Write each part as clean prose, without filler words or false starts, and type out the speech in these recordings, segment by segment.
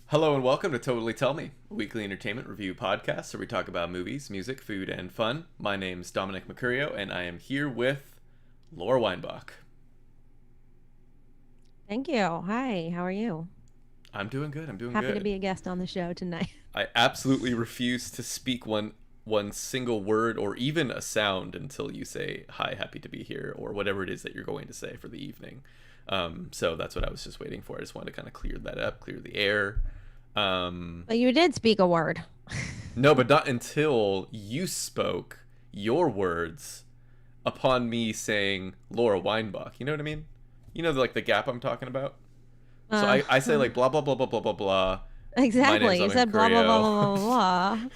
Hello and welcome to Totally Tell Me, a weekly entertainment review podcast where we talk about movies, music, food, and fun. My name's Dominic Mercurio, and I am here with Laura Weinbach. Thank you. Hi, how are you? I'm doing good. Happy to be a guest on the show tonight. I absolutely refuse to speak one single word or even a sound until you say, hi, happy to be here, or whatever it is that you're going to say for the evening. So that's what I was just waiting for. I just wanted to kind of clear that up, clear the air. But you did speak a word. No, but not until you spoke your words upon me saying Laura Weinbach. You know what I mean? You know, like the gap I'm talking about? So I say like blah, blah, blah, blah, blah, blah, blah. My name's Exactly. You Dominic said blah, blah, blah, Curio. blah, blah, blah.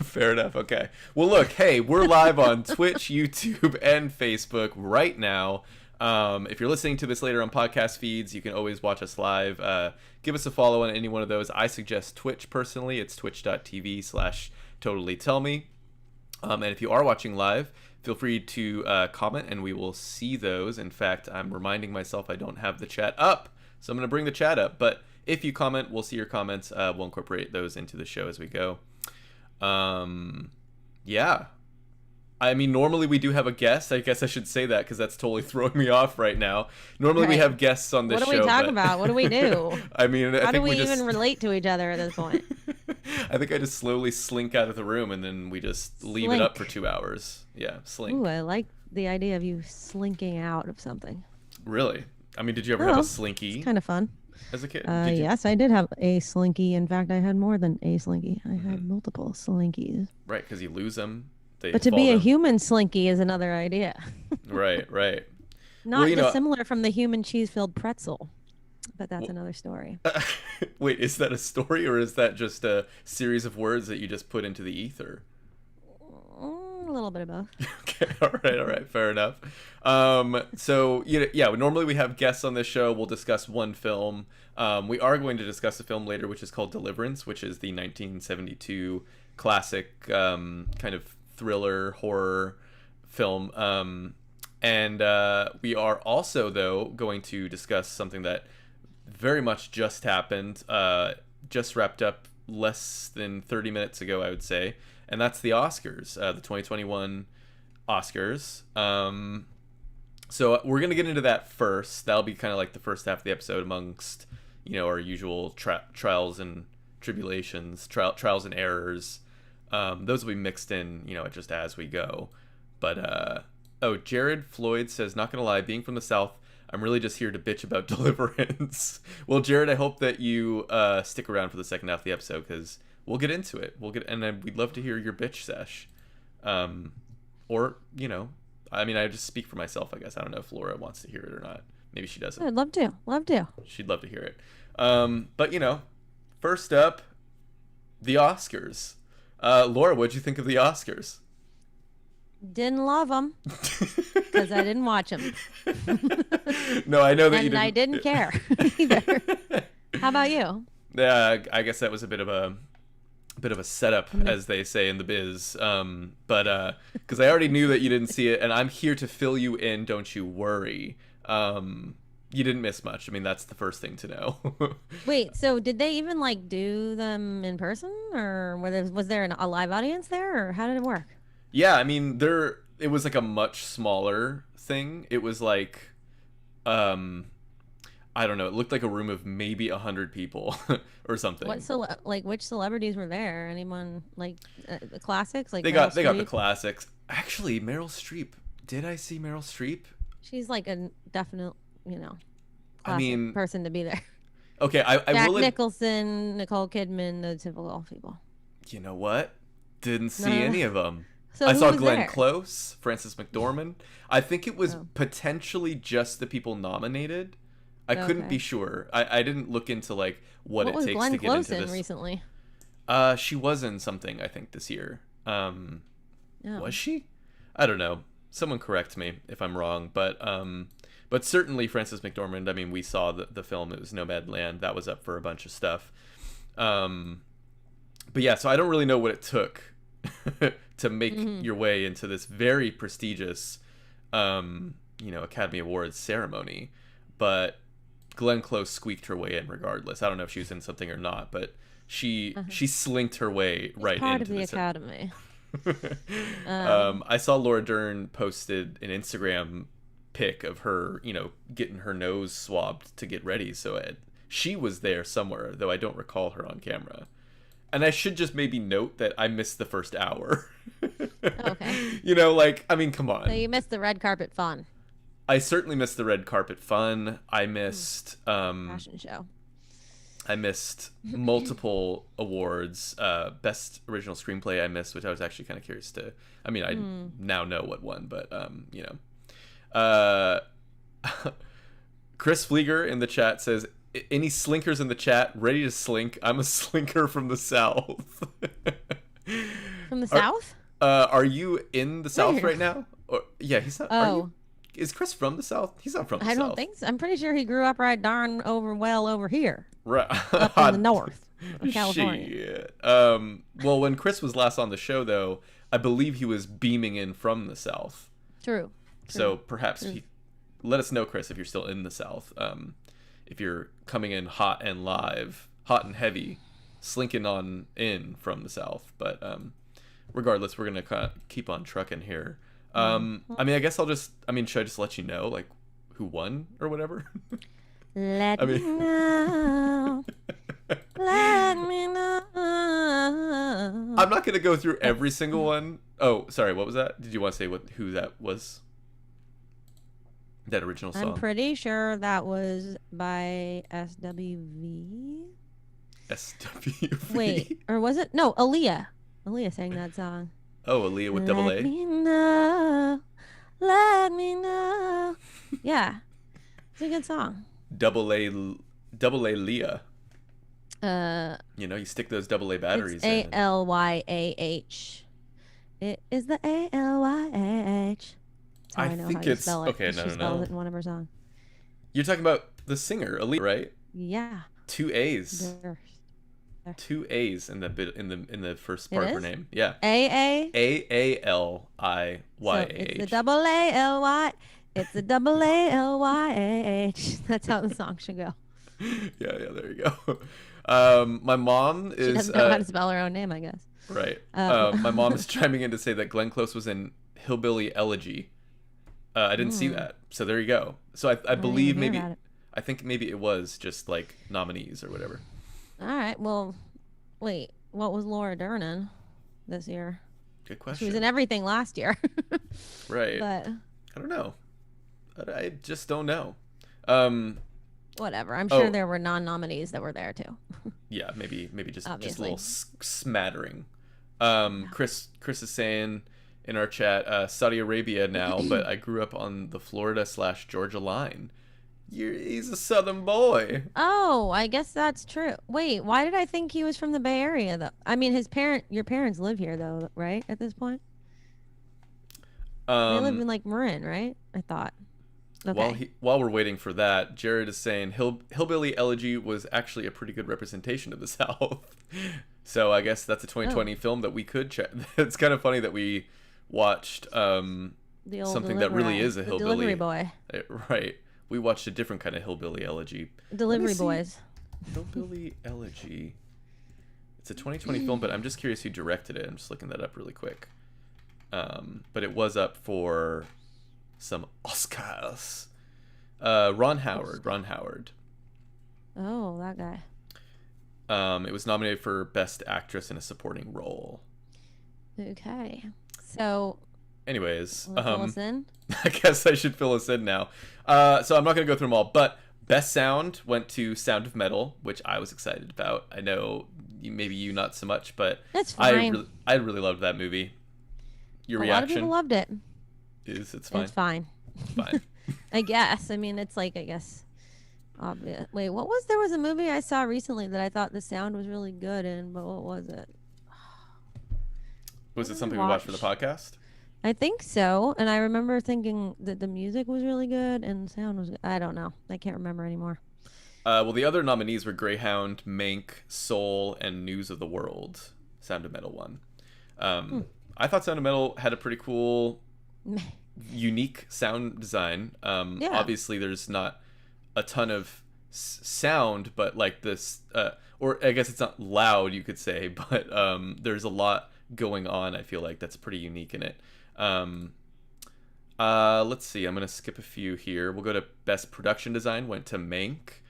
Fair enough. Okay. Well, look, hey, we're live on Twitch, YouTube, and Facebook right now. If you're listening to this later on podcast feeds, you can always watch us live. Give us a follow on any one of those. I suggest Twitch personally. It's twitch.tv/totallytellme. And if you are watching live, feel free to comment and we will see those. In fact, I'm reminding myself I don't have the chat up, so I'm going to bring the chat up. But if you comment, we'll see your comments. We'll incorporate those into the show as we go. Yeah. I mean, normally we do have a guest. I guess I should say that because that's totally throwing me off right now. Normally we Right. have guests on this What show. do we talk about? What do we do? I mean, I How do think we just... even relate to each other at this point? I think I just slowly slink out of the room and then we just leave it up for 2 hours. Yeah, slink. Ooh, I like the idea of you slinking out of something. Really? I mean, did you ever have Oh, a slinky It's kind of fun. as a kid? Did you? Yes, I did have a slinky. In fact, I had more than a slinky. I had multiple slinkies. Right, because you lose them. They But to fall be a down. human slinky is another idea. Right, right. Not Well, you know- dissimilar from the human cheese-filled pretzel. But that's another story. Wait, is that a story or is that just a series of words that you just put into the ether? A little bit of both. Okay, all right, fair enough. So yeah, normally we have guests on this show. We'll discuss one film. We are going to discuss a film later, which is called Deliverance, which is the 1972 classic kind of thriller horror film. And we are also, though, going to discuss something that very much just happened, just wrapped up less than 30 minutes ago, I would say, and that's the Oscars, the 2021 Oscars. So we're going to get into that first. That'll be kind of like the first half of the episode amongst, our usual trials and tribulations, trials and errors. Those will be mixed in, just as we go. But, Jared Floyd says, not going to lie, being from the South, I'm really just here to bitch about Deliverance. Well, Jared, I hope that you stick around for the second half of the episode because we'll get into it. And then we'd love to hear your bitch sesh. Or, I mean, I just speak for myself, I guess. I don't know if Laura wants to hear it or not. Maybe she doesn't. I'd love to. Love to. She'd love to hear it. But, first up, the Oscars. Laura, what'd you think of the Oscars? Didn't love them because I didn't watch them. No, I know that And you didn't. I didn't care either. How about you? Yeah, I guess that was a bit of a setup, as they say in the biz. But because I already knew that you didn't see it, and I'm here to fill you in. Don't you worry. You didn't miss much. I mean, that's the first thing to know. Wait, so did they even do them in person, or was there a live audience there, or how did it work? Yeah, I mean, it was like a much smaller thing. It was like, I don't know. It looked like a room of maybe 100 people or something. Which celebrities were there? Anyone the classics? Like They Meryl got the Streep? classics. Actually, Meryl Streep. Did I see Meryl Streep? She's like a definite, classic I mean, person to be there. Okay, I Jack will. Nicholson,Nicole Kidman, the typical people. You know what? Didn't see No. any of them. So I who saw was Glenn there? Close, Frances McDormand. I think it was Oh. potentially just the people nominated. I couldn't Okay. be sure. I didn't look into what it was takes Glenn to get Close into in this. recently? She was in something I think this year. Oh. Was she? I don't know. Someone correct me if I'm wrong, but certainly Frances McDormand. I mean, we saw the film. It was Nomadland. That was up for a bunch of stuff. But yeah, so I don't really know what it took to make your way into this very prestigious, Academy Awards ceremony. But Glenn Close squeaked her way in regardless. I don't know if she was in something or not, but she slinked her way right Part into of the this. Academy. I saw Laura Dern posted an Instagram pic of her, getting her nose swabbed to get ready. So she was there somewhere, though I don't recall her on camera. And I should just maybe note that I missed the first hour. Okay. I mean, come on. So you missed the red carpet fun. I certainly missed the red carpet fun. I missed Fashion show. I missed multiple awards. Best original screenplay I missed, which I was actually kind of curious to. I mean, I now know what won, but you know. Chris Flieger in the chat says, "Any slinkers in the chat? Ready to slink? I'm a slinker from the South." From the South? Are you in the South Where? right now? Or, yeah, he's not. Oh. Is Chris from the South? He's not from the South. I don't think so. I'm pretty sure he grew up right darn over here. Right. Up in the north of California. Shit. Well, when Chris was last on the show, though, I believe he was beaming in from the South. True. So perhaps let us know, Chris, if you're still in the South. If you're coming in hot and live, hot and heavy, slinking on in from the South. But regardless, we're gonna kind of keep on trucking here. I mean, I guess should I just let you know, like, who won or whatever? Let me know. Let me know. I'm not gonna go through every single one. Oh, sorry, what was that? Did you want to say who that was? That original song? I'm pretty sure that was by SWV. SWV. Wait, or was it? No, Aaliyah. Aaliyah sang that song. Oh, Aaliyah with double A? Let me know. Let me know. Yeah. It's a good song. Double A Leah. You know, you stick those double A batteries in. Alyah. It is the Alyah. I think it's spell it. okay. She No. spells it in one of her songs. You're talking about the singer, Aaliyah, right? Yeah. 2 A's. There. 2 A's in the first part of her name. Yeah. A. Aaliyyah. So it's the double ALY. It's the double ALYH. That's how the song should go. Yeah. There you go. My mom is. She doesn't know how to spell her own name, I guess. Right. My mom is chiming in to say that Glenn Close was in Hillbilly Elegy. I didn't see that, so there you go. So I believe I think maybe it was just like nominees or whatever. All right. Well, wait. What was Laura Dern in this year? Good question. She was in everything last year. Right. But I don't know. I just don't know. Whatever. I'm sure there were non-nominees that were there too. Yeah, maybe just a Obviously. little smattering. Chris is saying in our chat, Saudi Arabia now, but I grew up on the Florida/Georgia line. He's a Southern boy. Oh, I guess that's true. Wait, why did I think he was from the Bay Area though? I mean, your parents live here though, right? At this point, they live in like Marin, right? I thought. Okay. While we're waiting for that, Jared is saying Hillbilly Elegy was actually a pretty good representation of the South. So I guess that's a 2020 film that we could check. It's kind of funny that we watched something that really is a hillbilly. Delivery boy. Right. We watched a different kind of Hillbilly Elegy. Delivery boys. Hillbilly Elegy. It's a 2020 film, but I'm just curious who directed it. I'm just looking that up really quick. But it was up for some Oscars. Ron Howard. Oh, that guy. It was nominated for Best Actress in a Supporting Role. Okay. So anyways, fill us in? I guess I should fill us in now. So I'm not going to go through them all, but Best Sound went to Sound of Metal, which I was excited about. I know maybe you not so much, but that's fine. I really loved that movie. Your reaction? A lot of people loved it. It's fine. It's fine. Fine. I guess. I mean, it's like, I guess, obvious. Wait, there was a movie I saw recently that I thought the sound was really good in, but what was it? Was it something we watched for the podcast? I think so. And I remember thinking that the music was really good and the sound was good. I don't know. I can't remember anymore. Well, the other nominees were Greyhound, Mank, Soul, and News of the World. Sound of Metal won. I thought Sound of Metal had a pretty cool, unique sound design. Obviously, there's not a ton of sound, but like this, or I guess it's not loud, you could say, but there's a lot going on. I feel like that's pretty unique in it. Let's see. I'm gonna skip a few here. We'll go to Best Production Design. Went to Mank.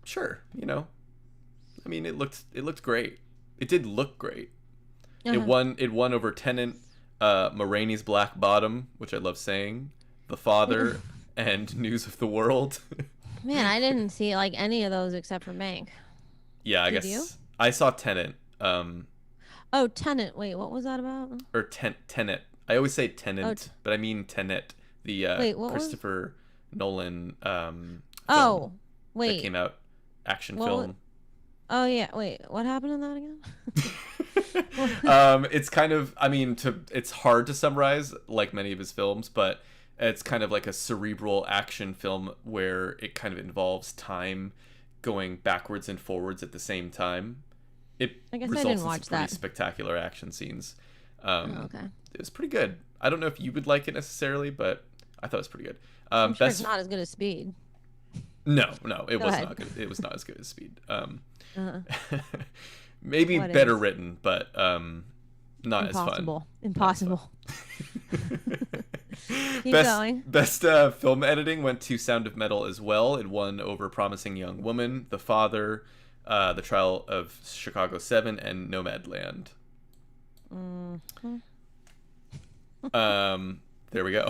Sure. You know, I mean, it looked great. It did look great. Uh-huh. It won over Tenet, Ma Rainey's Black Bottom, which I love saying, The Father, and News of the World. Man, I didn't see like any of those except for Mank. Yeah, I Did you? guess I saw Tenet. Oh, Tenet. Wait, what was that about? Or Tenet. I always say Oh, Tenant, but I mean Tenet, the wait, what was? Christopher Nolan film Oh, that wait. came out, action What was? film. Oh yeah. Wait, what happened in that again? It's kind of, I mean, it's hard to summarize like many of his films, but it's kind of like a cerebral action film where it kind of involves time going backwards and forwards at the same time. It I guess I results didn't in some watch pretty that. spectacular action scenes. Oh, okay. It was pretty good. I don't know if you would like it necessarily, but I thought it was pretty good. I'm sure it's Best not as good as Speed. no, it Go was ahead. not good. It was not as good as Speed. Uh, Maybe what better is? written, but not as fun. Impossible. Not as fun. Impossible. Keep best going. best film editing went to Sound of Metal as well. It won over Promising Young Woman, The Father, The Trial of Chicago 7, and Nomadland. Mm-hmm. There we go.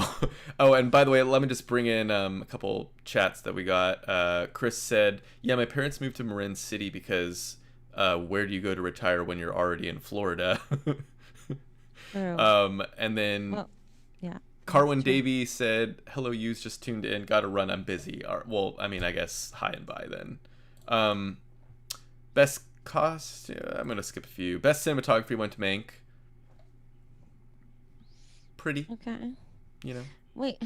Oh, and by the way, let me just bring in a couple chats that we got. Chris said, "Yeah, my parents moved to Marin City because where do you go to retire when you're already in Florida?" And then Well, yeah. Carwin Davey said, "Hello, yous just tuned in. Gotta run. I'm busy." Well, I mean, I guess hi and bye then. Best cost. Yeah, I'm gonna skip a few. Best cinematography went to Mank. Pretty, Okay. you know. Wait.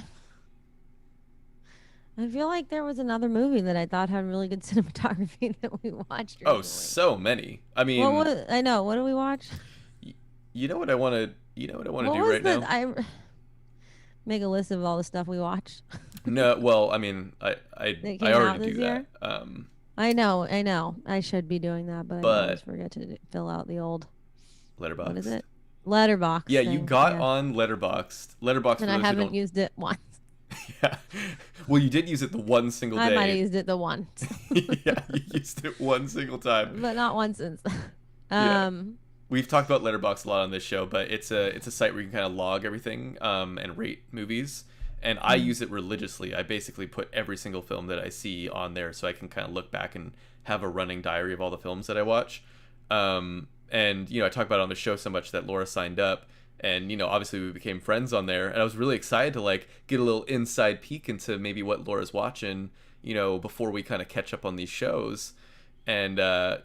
I feel like there was another movie that I thought had really good cinematography that we watched Oh, recently. so many. I What mean, was I know? What did we watch? you know what I want to. You know what I want to What do was right the now. I make a list of all the stuff we watched No, well, I mean, I that I came already out this do year? that. I know, I know. I should be doing that, but I always But forget to fill out the old. What is Letterboxd. it? Letterbox Yeah, you thing. got Yeah, on Letterboxd. Letterboxd, for and I those who haven't don't. used it once. Yeah. Well, you did use it the one single I might have day. used it the once, Yeah, you used it one single time. but not once since. Yeah. um, We've talked about Letterboxd a lot on this show, but it's a site where you can kind of log everything and rate movies. And I use it religiously. I basically put every single film that I see on there, so I can kind of look back and have a running diary of all the films that I watch. And I talk about it on the show so much that Laura signed up, and obviously we became friends on there. And I was really excited to like get a little inside peek into maybe what Laura's watching, before we kind of catch up on these shows. And I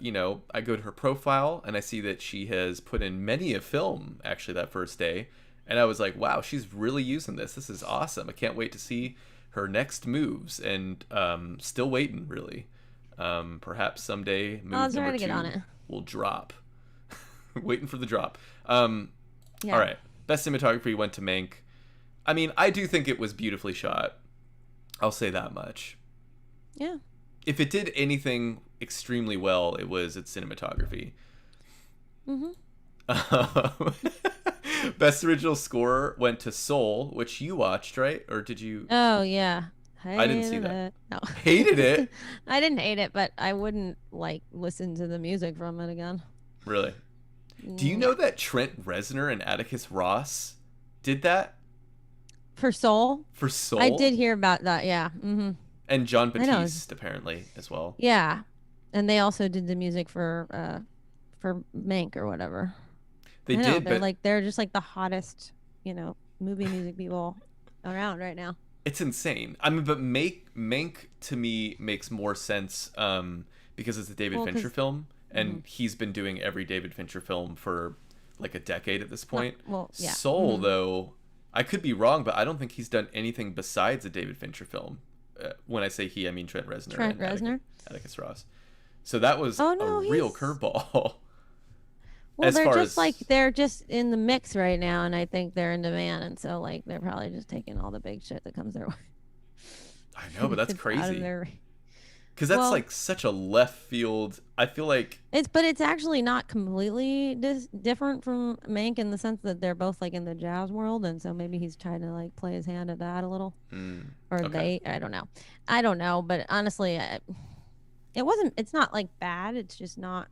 go to her profile and I see that she has put in many a film actually that first day, and I was like, wow, she's really using this. This is awesome. I can't wait to see her next moves, and still waiting really. Perhaps someday I'll move try number to get on 2 it. will drop. Waiting for the drop. Yeah. All right, best cinematography went to Mank. I mean, I do think it was beautifully shot. I'll say that much. Yeah. If it did anything extremely well, it was its cinematography. Mhm. Best original score went to Soul, which you watched, right? Or did you? Oh yeah. I didn't see Hated that. it. No. Hated it? I didn't hate it, but I wouldn't like listen to the music from it again. Really? Do you Yeah. know that Trent Reznor and Atticus Ross did that For Soul, for Soul? I did hear about that. Yeah. Mhm. And John I know. Batiste apparently as well. Yeah. And they also did the music for Mank or whatever. They I know. did, but They're just like the hottest, movie music people around right now. it's insane. I mean, but Mank to me makes more sense because it's a David Well, Fincher 'cause film, and he's been doing every David Fincher film for like a decade at this point. well, yeah. Soul, though, I could be wrong, but I don't think he's done anything besides a David Fincher film. When I say he, I mean Trent Reznor Trent and Reznor? Atticus Ross. So that was Oh a no, real he's curveball. well. As They're far just as like they're just in the mix right now, and I think they're in demand, and so like they're probably just taking all the big shit that comes their way. I know, but that's It's out of crazy. their- Because that's Well, like such a left field. I feel like it's actually not completely different from Mank in the sense that they're both like in the jazz world, and so maybe he's trying to like play his hand at that a little, or okay. I don't know, but honestly, it wasn't. It's not like bad. It's just not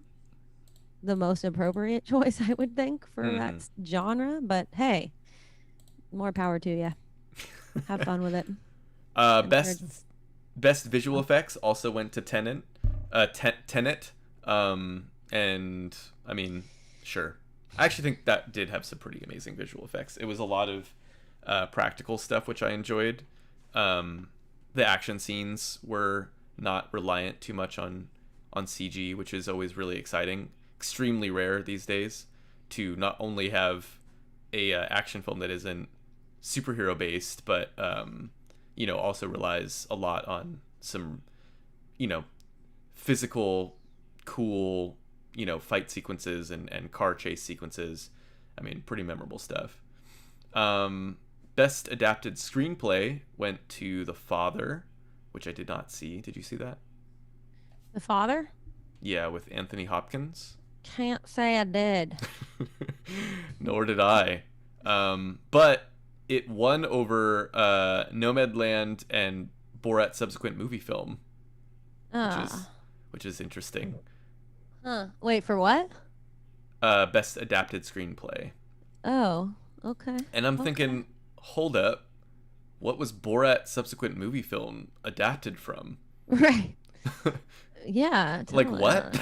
the most appropriate choice, I would think, for that genre. But hey, more power to you. Have fun with it. I'm sure Best it's Best visual effects also went to Tenet. And I mean, sure. I actually think that did have some pretty amazing visual effects. It was a lot of practical stuff, which I enjoyed. The action scenes were not reliant too much on CG, which is always really exciting. Extremely rare these days to not only have a action film that isn't superhero based, but also relies a lot on some physical cool fight sequences and car chase sequences. I mean, pretty memorable stuff. Best adapted screenplay went to The Father, which I did not see. Did you see that? The Father? Yeah, with Anthony Hopkins. Can't say I did. Nor did I. But it won over Nomadland and Borat's subsequent movie film, which is interesting. Huh. Wait, for what? Best adapted screenplay. Oh, okay. And I'm thinking, hold up, what was Borat's subsequent movie film adapted from? Right. Yeah. Like what?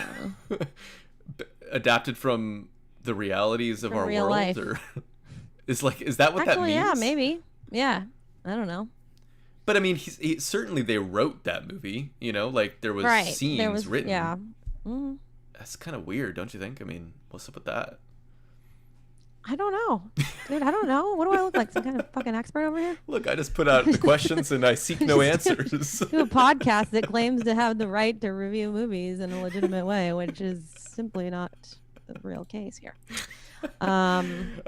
Adapted from the realities of our world, life. Or is that what that means? Yeah, maybe. Yeah, I don't know. But I mean, he certainly they wrote that movie. Like there was scenes written. Yeah. Mm-hmm. That's kind of weird, don't you think? I mean, what's up with that? I don't know, dude. I don't know. What do I look like? Some kind of fucking expert over here? Look, I just put out the questions and I seek no answers. Do a podcast that claims to have the right to review movies in a legitimate way, which is simply not the real case here. Best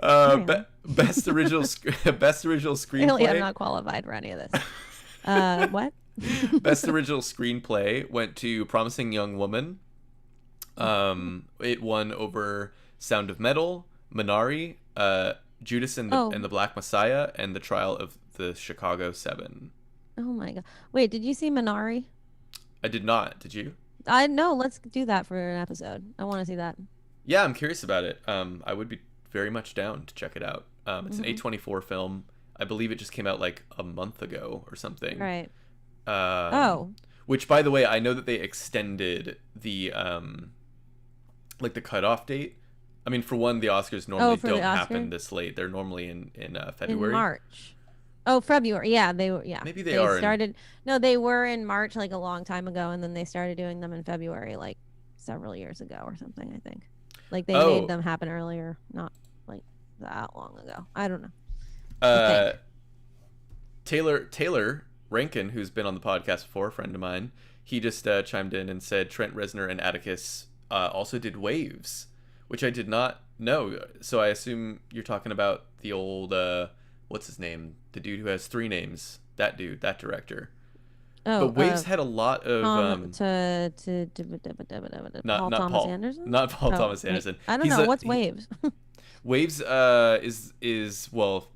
original screenplay. Really, I'm not qualified for any of this. What? Best original screenplay went to Promising Young Woman. It won over Sound of Metal, Minari, Judas and the Black Messiah, and The Trial of the Chicago 7. Oh my god! Wait, did you see Minari? I did not. Did you? No. Let's do that for an episode. I want to see that. Yeah, I'm curious about it. I would be very much down to check it out. It's an A24 film. I believe it just came out like a month ago or something. Right. Which, by the way, I know that they extended the the cutoff date. I mean, for one, the Oscars normally don't happen this late. They're normally in February. In March. Oh, February. Yeah, they were. Yeah, maybe they are. No, they were in March like a long time ago, and then they started doing them in February like several years ago or something. I think, like they made them happen earlier, not like that long ago. I don't know. Taylor Rankin, who's been on the podcast before, a friend of mine, he just chimed in and said Trent Reznor and Atticus also did Waves, which I did not know. So I assume you're talking about the old what's his name? The dude who has 3 names. That dude, that director. Oh, but Waves had a lot of Paul Thomas Anderson. Not Paul Thomas Anderson. Wait, I don't know. What's Waves? Waves is well,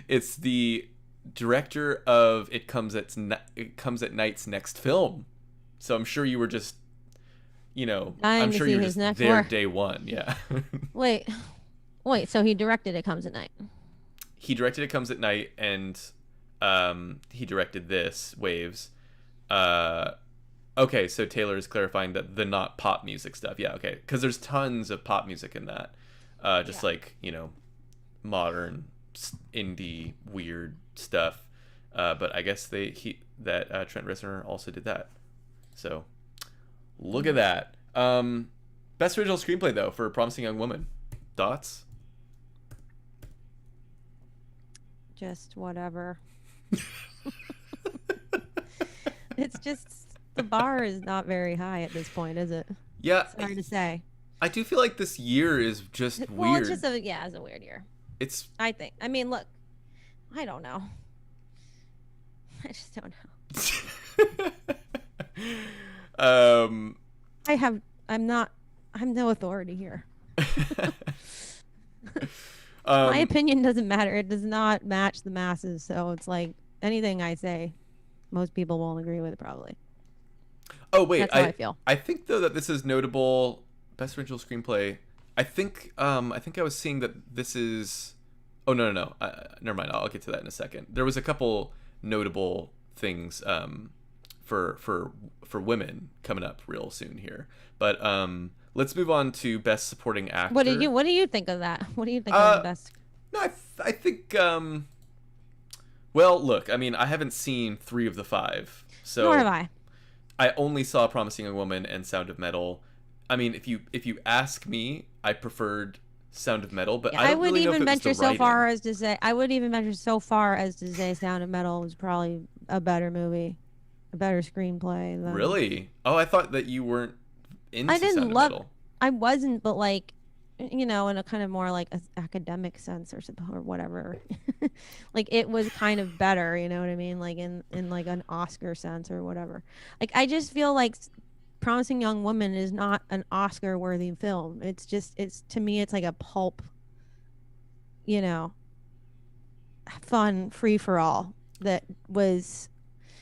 it's the director of It Comes at Night's next film. So I'm sure you were just, I'm sure you were just there work. Day one. Yeah. Wait. So he directed It Comes at Night. He directed It Comes at Night, and he directed this, Waves. Okay, so Taylor is clarifying that the not pop music stuff. Yeah, okay, because there's tons of pop music in that, modern indie weird stuff. But I guess Trent Reznor also did that. So look at that. Best original screenplay though for Promising Young Woman. Thoughts? Just whatever. It's just the bar is not very high at this point, is it? Yeah. It's hard to say. I do feel like this year is just weird. Well, it's just it's a weird year. I think. I mean, look, I don't know. I just don't know. I'm no authority here. My opinion doesn't matter. It does not match the masses. So it's like anything I say, most people won't agree with probably. Oh, wait. That's how I feel. I think, though, that this is notable. Best original screenplay. I think I was seeing that this is... Oh, no. Never mind. I'll get to that in a second. There was a couple notable things for women coming up real soon here. But let's move on to best supporting actor. What do you think of that? What do you think of the best? No, I think. Well, look, I mean, I haven't seen 3 of the 5, so Nor have I. I only saw Promising Young Woman and Sound of Metal. I mean, if you ask me, I preferred Sound of Metal, but Yeah, I don't really know if it was the writing. I would even venture so far as to say Sound of Metal was probably a better movie, a better screenplay than. Really? Oh, I thought that you weren't into I Sound didn't of love. Metal. I wasn't, but like, in a kind of more like a academic sense or whatever. Like it was kind of better, you know what I mean? Like in like an Oscar sense or whatever. Like I just feel like Promising Young Woman is not an Oscar worthy film. It's just to me it's like a pulp, you know, fun free for all that was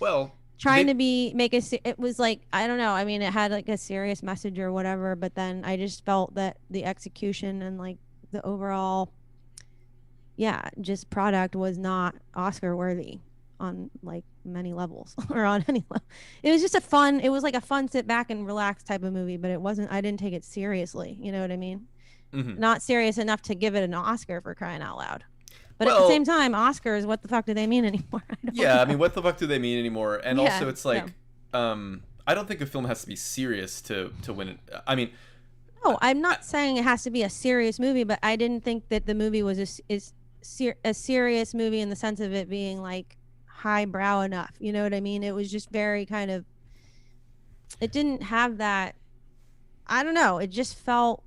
Well, trying to it was like, I don't know, I mean it had like a serious message or whatever, but then I just felt that the execution and like the overall just product was not Oscar worthy on like many levels or on any level. It was just it was like a fun sit back and relax type of movie, but I didn't take it seriously, you know what I mean? mm-hmm. Not serious enough to give it an Oscar, for crying out loud. But at the Well, same time, Oscars, what the fuck do they mean anymore? I don't know. I mean, what the fuck do they mean anymore? And Yeah, also, it's like, I don't think a film has to be serious to win it. I mean, no, I'm not saying it has to be a serious movie, but I didn't think that the movie was a serious movie in the sense of it being like highbrow enough. You know what I mean? It was just very kind of. It didn't have that. I don't know. It just felt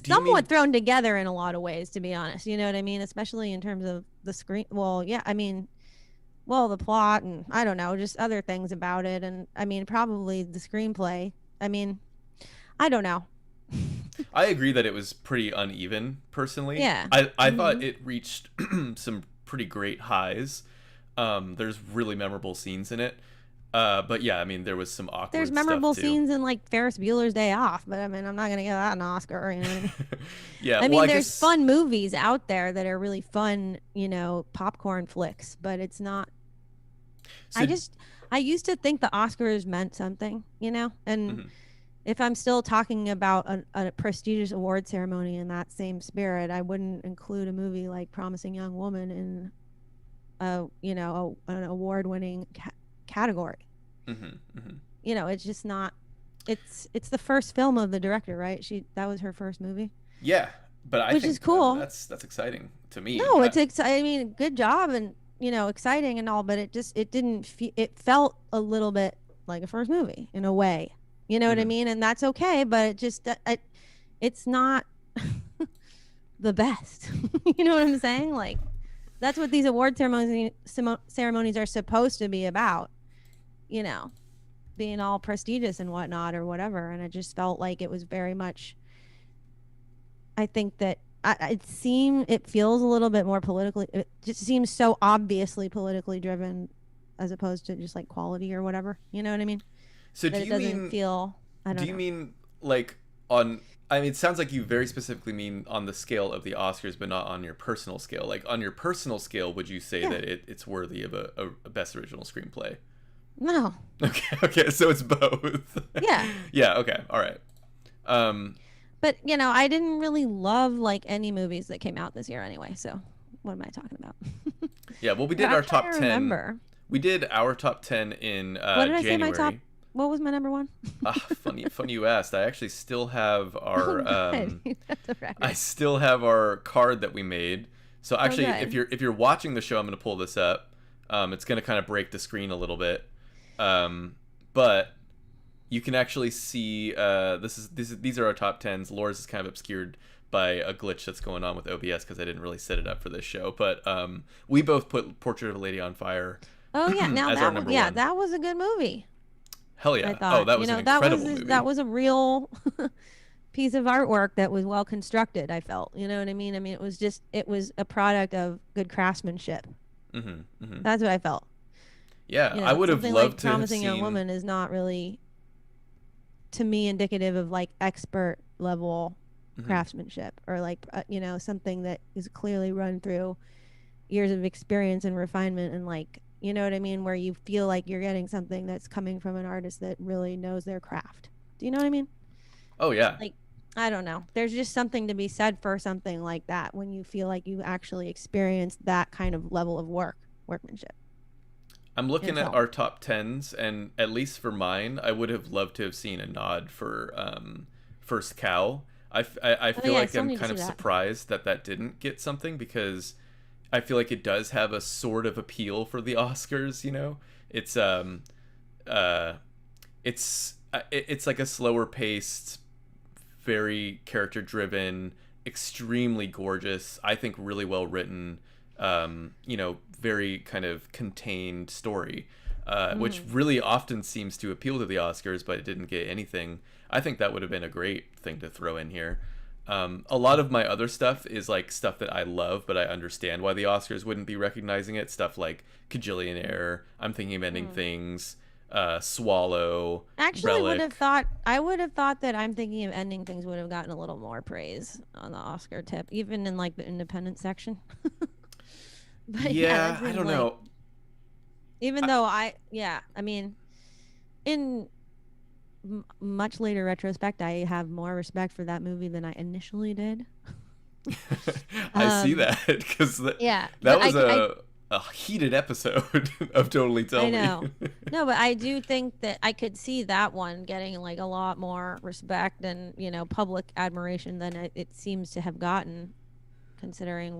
somewhat thrown together in a lot of ways, to be honest. You know what I mean? Especially in terms of the screen. Well, yeah, I mean, the plot and I don't know, just other things about it. And I mean, probably the screenplay. I mean, I don't know. I agree that it was pretty uneven, personally. Yeah. I thought it reached some pretty great highs. There's really memorable scenes in it. But yeah, I mean, there was some awkward There's memorable stuff too. scenes in like Ferris Bueller's Day Off, but I mean, I'm not going to give that an Oscar. You know what I mean? Yeah. I mean, there's fun movies out there that are really fun, popcorn flicks, but it's not. So, I used to think the Oscars meant something, and if I'm still talking about a prestigious award ceremony in that same spirit, I wouldn't include a movie like Promising Young Woman in an award-winning category. It's just not. It's the first film of the director, right? That was her first movie. Yeah, but I think is cool. That's exciting to me. No, it's exciting. I mean, good job and exciting and all, but it didn't. It felt a little bit like a first movie in a way. You know what I mean? And that's okay, but it's not the best. You know what I'm saying? Like, that's what these award ceremonies are supposed to be about. Being all prestigious and whatnot or whatever. And it just felt like it was very much. I think that it feels a little bit more politically. It just seems so obviously politically driven, as opposed to just like quality or whatever. You know what I mean? So do you mean like on? I mean, it sounds like you very specifically mean on the scale of the Oscars, but not on your personal scale. Like on your personal scale, would you say that it's worthy of a Best Original Screenplay? No. Okay, so it's both. Yeah. Yeah. Okay. All right. But I didn't really love like any movies that came out this year anyway. So what am I talking about? Yeah. Well, we did our top 10. Remember. We did our top 10 in what did January. I say my top? What was my number one? Funny you asked. I actually still have our. I still have our card that we made. So actually, if you're watching the show, I'm going to pull this up. It's going to kind of break the screen a little bit, but you can actually see these are our top 10s. Laura's is kind of obscured by a glitch that's going on with OBS because I didn't really set it up for this show. But we both put Portrait of a Lady on Fire. Oh yeah, now that was a good movie. Hell yeah! That was an incredible movie. That was a real piece of artwork that was well constructed. I felt, you know what I mean. I mean, it was a product of good craftsmanship. That's what I felt. Yeah, I would have loved to have Promising Young Woman is not really, to me, indicative of like expert level craftsmanship or like something that is clearly run through years of experience and refinement and like You know what I mean? Where you feel like you're getting something that's coming from an artist that really knows their craft. Do you know what I mean? Oh yeah. Like, I don't know. There's just something to be said for something like that when you feel like you actually experienced that kind of level of workmanship I'm in looking at film. our top tens, and at least for mine, I would have loved to have seen a nod for First Cow. I Oh feel yeah, I like still I'm need to kind see of that. surprised that that didn't get something, because I feel like it does have a sort of appeal for the Oscars. It's uh, it's like a slower paced, very character driven, extremely gorgeous. I think really well written. Very kind of contained story, which Mm-hmm. really often seems to appeal to the Oscars, but it didn't get anything. I think that would have been a great thing to throw in here. A lot of my other stuff is like stuff that I love, but I understand why the Oscars wouldn't be recognizing it. Stuff like Kajillionaire, I'm Thinking of Ending Mm. Things, Swallow, Actually, Relic. I would have thought that I'm Thinking of Ending Things would have gotten a little more praise on the Oscar tip, even in like the independent section. But yeah, that Yeah, I seems don't like, know. even I, though I mean, in much later retrospect, I have more respect for that movie than I initially did. I see Um, that because yeah, that but was a heated episode of Totally Tell I Me. know. No, but I do think that I could see that one getting like a lot more respect and, public admiration than it seems to have gotten, considering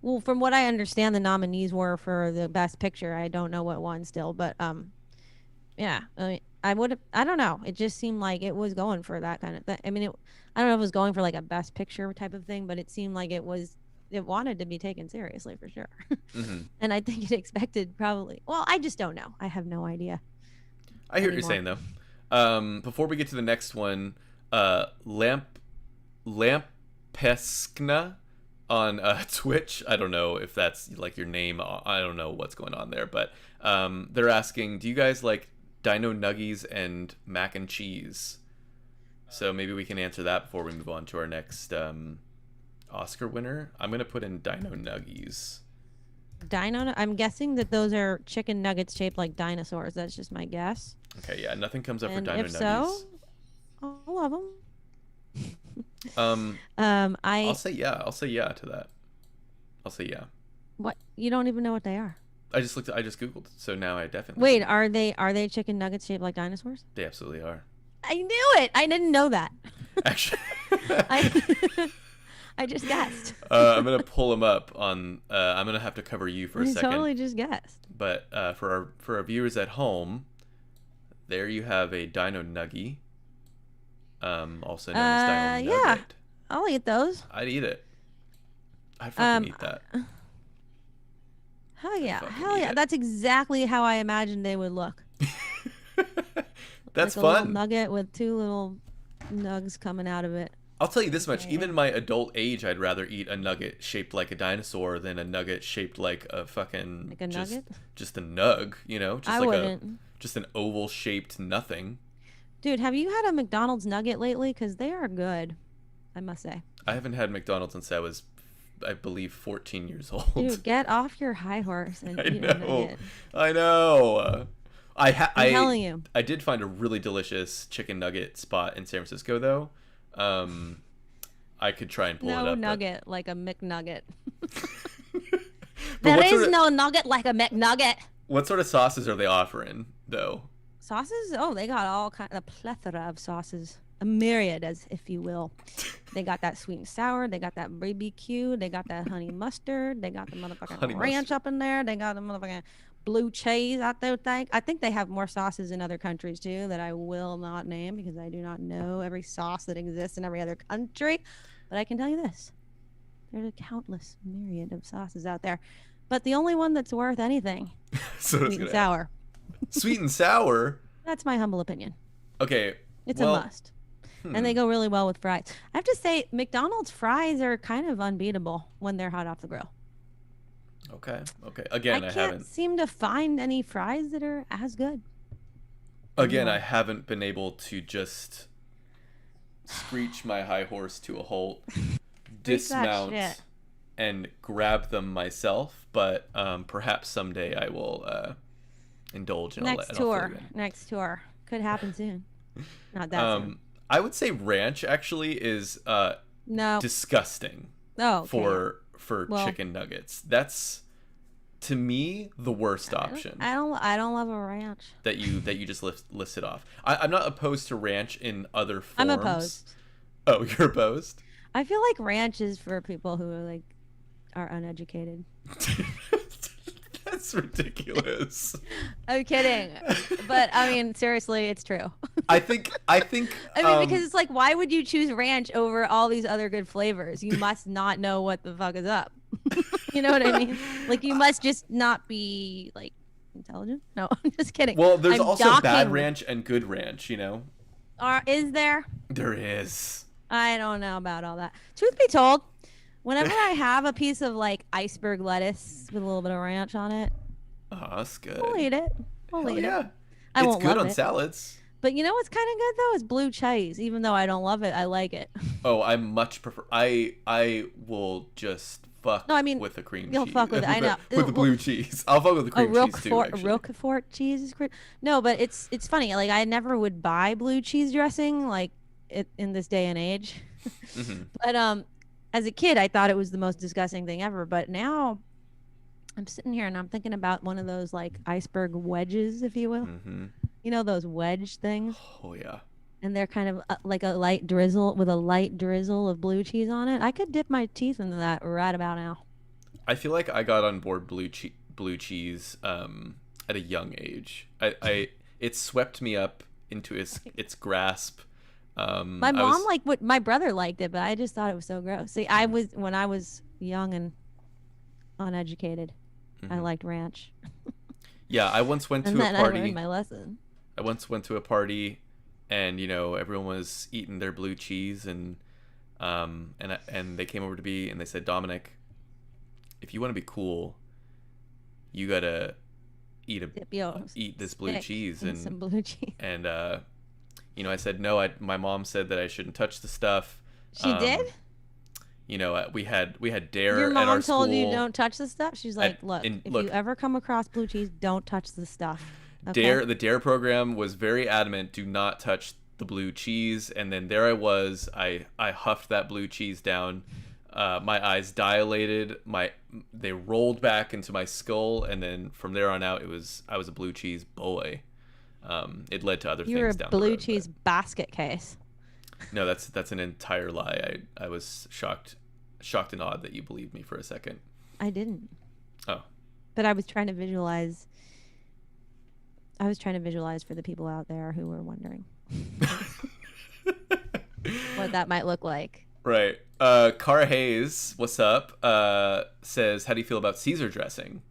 well, from what I understand, the nominees were for the best picture. I don't know what won still, but yeah, I mean, I don't know. It just seemed like it was going for that kind of thing. I mean, I don't know if it was going for like a best picture type of thing, but it seemed like it wanted to be taken seriously for sure. Hmm. And I think it expected probably, well, I just don't know. I have no idea I hear what you're anymore. saying though. Before we get to the next one, Lampeskna on Twitch. I don't know if that's like your name. I don't know what's going on there, but they're asking, do you guys like Dino Nuggies and mac and cheese? So maybe we can answer that before we move on to our next Oscar winner. I'm gonna put in Dino Nuggies. I'm guessing that those are chicken nuggets shaped like dinosaurs. That's just my guess. Okay, yeah, nothing comes up for And Dino if so, Nuggies. I'll love them. Um, I'll I say yeah. I'll say yeah to that. I'll say yeah. what you don't even know what they are. I just googled, so now I definitely Wait, believe it. are they chicken nuggets shaped like dinosaurs? They absolutely are. I knew it. I didn't know that. Actually, I I just guessed. I'm gonna pull them up on. I'm gonna have to cover you for a I second, totally just guessed. but for our viewers at home, there you have a Dino Nuggie, also known as Dino Yeah, Nugget. I'll eat those. I'd eat it. I'd fucking Um, eat that. hell I'd yeah, fucking hell eat yeah. it. That's exactly how I imagined they would look. That's Like a little fun. nugget with two little nugs coming out of it. I'll tell you this much: Okay. even my adult age, I'd rather eat a nugget shaped like a dinosaur than a nugget shaped like a fucking Like a nugget? just a nug. Just I like wouldn't. just an oval shaped nothing. Dude, have you had a McDonald's nugget lately? Because they are good, I must say. I haven't had McDonald's since I was, I believe, 14 years old. Dude, get off your high horse and I eat a know, nugget. I know. I'm telling you. I did find a really delicious chicken nugget spot in San Francisco though. Um, I could try and pull it No up, but nugget like a McNugget. but There is no nugget like a McNugget. what sort of sauces are they offering though? Sauces? Oh, they got all kind of plethora of sauces. A myriad, as if you will. They got that sweet and sour. They got that BBQ. They got that honey mustard. They got the motherfucking Honey ranch mustard. up in there. They got the motherfucking blue cheese out there. I think they have more sauces in other countries too that I will not name because I do not know every sauce that exists in every other country. But I can tell you this: there's a countless myriad of sauces out there. But the only one that's worth anything, So it's sweet and gonna sour. sweet and sour. That's my humble opinion. Okay, It's a well, must. And they go really well with fries. I have to say, McDonald's fries are kind of unbeatable when they're hot off the grill. Okay, okay. I Again, I can't haven't. seem to find any fries that are as good Again, I anymore. haven't been able to just screech my high horse to a halt, Freak that dismount, shit. and grab them myself, but perhaps someday I will indulge and Next I'll fill you tour. in. Next tour. Could happen soon. Not that soon. I would say ranch actually is No. disgusting Oh, okay. for chicken nuggets. That's to me the worst option. I don't love a ranch. That you just listed off. I'm not opposed to ranch in other forms. I'm opposed. Oh, you're opposed? I feel like ranch is for people who are like are uneducated. That's ridiculous. I'm kidding, but I mean seriously, it's true. I think. I mean, because it's like, why would you choose ranch over all these other good flavors? You must not know what the fuck is up. You know what I mean? Like, you must just not be like intelligent. No, I'm just kidding. Well, there's also bad ranch and good ranch. You know. Is there? There is. I don't know about all that. Truth be told, whenever I have a piece of like iceberg lettuce with a little bit of ranch on it, oh, that's good. I'll eat it. I'll eat it. It's good on salads. But you know what's kind of good though is blue cheese. Even though I don't love it, I like it. Oh, I much prefer. I will just fuck. No, I mean with the cream cheese. You'll fuck with it. I know with the blue cheese. I'll fuck with the cream cheese too. Actually. Roquefort cheese is great. No, but it's funny. Like, I never would buy blue cheese dressing like in this day and age. Mm-hmm. But as a kid, I thought it was the most disgusting thing ever. But now I'm sitting here and I'm thinking about one of those like iceberg wedges, if you will. Mm-hmm. You know those wedge things? Oh yeah. And they're kind of like a light drizzle with a light drizzle of blue cheese on it. I could dip my teeth into that right about now. I feel like I got on board blue cheese at a young age. It swept me up into its grasp. My mom liked what my brother liked it, but I just thought it was so gross. See, when I was young and uneducated, I liked ranch. Yeah, I once went to a party. I learned my lesson. I once went to a party, and everyone was eating their blue cheese, and they came over to me and they said, Dominic, if you want to be cool, you gotta eat this blue cheese and some blue cheese. And I said no. My mom said that I shouldn't touch the stuff. She did. We had Dare. Your mom at our told school. you don't touch the stuff. She's like, look, if you ever come across blue cheese, don't touch the stuff. Okay? The Dare program was very adamant, do not touch the blue cheese. And then there I was. I huffed that blue cheese down. My eyes dilated. They rolled back into my skull, and then from there on out, I was a blue cheese boy. It led to other things down the road. You're a blue cheese basket case. No, that's an entire lie. I was shocked and awed that you believed me for a second. I didn't. Oh. But I was trying to visualize. For the people out there who were wondering what that might look like. Right. Cara Hayes, what's up? Says, how do you feel about Caesar dressing?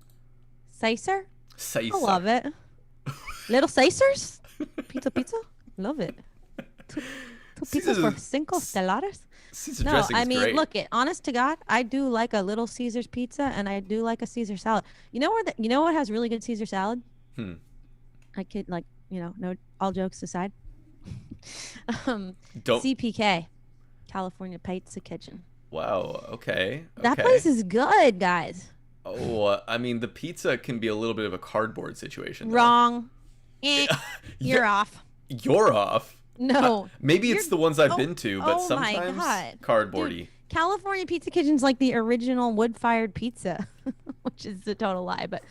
Caesar? I love it. Little Caesars? Pizza? Love it. Two pizzas for $5. Caesar dressing is great. Look, honest to God, I do like a Little Caesars pizza, and I do like a Caesar salad. You know what has really good Caesar salad? I could no, all jokes aside. CPK, California Pizza Kitchen. Wow. Okay. That place is good, guys. Oh, I mean, the pizza can be a little bit of a cardboard situation. Wrong. You're off. You're off. No. Maybe it's the ones I've been to, but sometimes cardboardy. Dude, California Pizza Kitchen's like the original wood-fired pizza, which is a total lie. But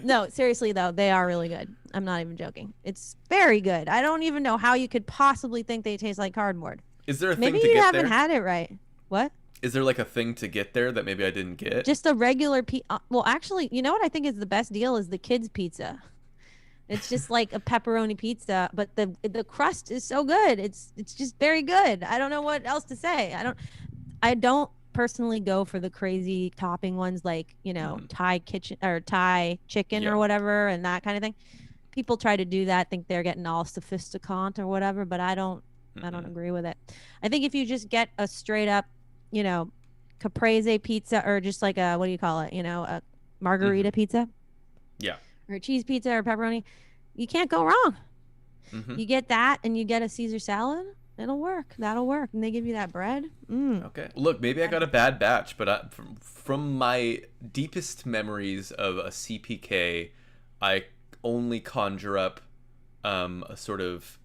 no, seriously though, they are really good. I'm not even joking. It's very good. I don't even know how you could possibly think they taste like cardboard. Is there a thing to get there? Maybe you haven't there? had it right. What? Is there like a thing to get there that maybe I didn't get? Just a regular pizza. Well, actually, you know what I think is the best deal is the kids' pizza. It's just like a pepperoni pizza, but the crust is so good. It's just very good. I don't know what else to say. I don't personally go for the crazy topping ones like, Thai chicken or whatever and that kind of thing. People try to do that, think they're getting all sophisticant or whatever, but I don't agree with it. I think if you just get a straight up, caprese pizza or just like a, what do you call it? A margarita pizza. Yeah. Or a cheese pizza or pepperoni, you can't go wrong. You get that and you get a Caesar salad. It'll work. That'll work. And they give you that bread. Okay. Look, maybe I got a bad batch, but from my deepest memories of a CPK, I only conjure up a sort of,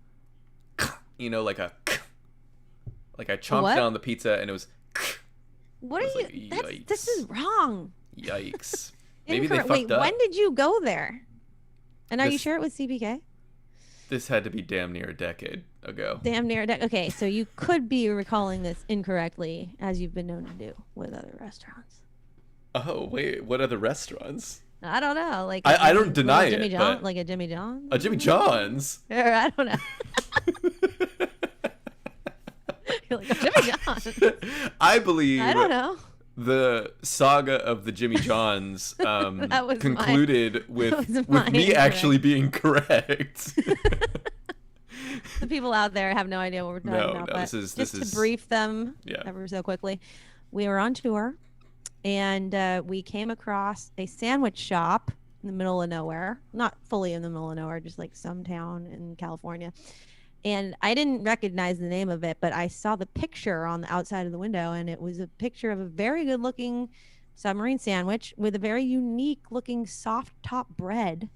like like I chomped What? down the pizza and it was. What I are was you? like, yikes. This is wrong. Yikes. Maybe they Incorrect. fucked Wait, up. when did you go there? And are you This sure it was CPK? this had to be damn near a decade ago. Damn near. Okay, so you could be recalling this incorrectly, as you've been known to do with other restaurants. Oh wait, what other restaurants? I don't know. Like I don't deny Jimmy it, John, but like a Jimmy John. a Jimmy John's. Or I don't know. You're like a Jimmy John. I believe. I don't know. The saga of the Jimmy Johns concluded with me actually being correct. The people out there have no idea what we're talking about. No, but this just is to brief them yeah. ever so quickly. We were on tour, and we came across a sandwich shop in the middle of nowhere. Not fully in the middle of nowhere, just like some town in California. And I didn't recognize the name of it, but I saw the picture on the outside of the window, and it was a picture of a very good looking submarine sandwich with a very unique looking soft top bread,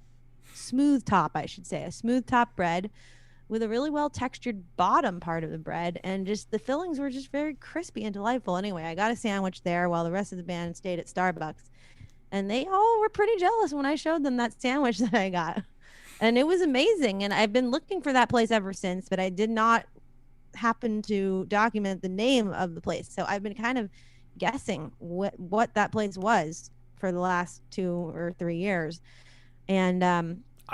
smooth top, I should say, a smooth top bread with a really well textured bottom part of the bread. And just the fillings were just very crispy and delightful. Anyway, I got a sandwich there while the rest of the band stayed at Starbucks. And they all were pretty jealous when I showed them that sandwich that I got. And it was amazing. And I've been looking for that place ever since, but I did not happen to document the name of the place. So I've been kind of guessing what that place was for the last 2 or 3 years. And I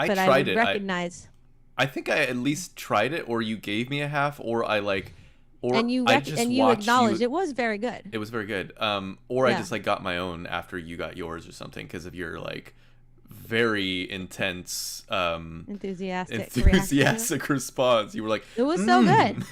but tried I would it. recognize. I think I at least tried it, or you gave me a half, or I like, or and you I just and you watched acknowledged it was very good. It was very good. Or I Yeah. just like got my own after you got yours or something because of your like very intense enthusiastic response. You were like, it was so good.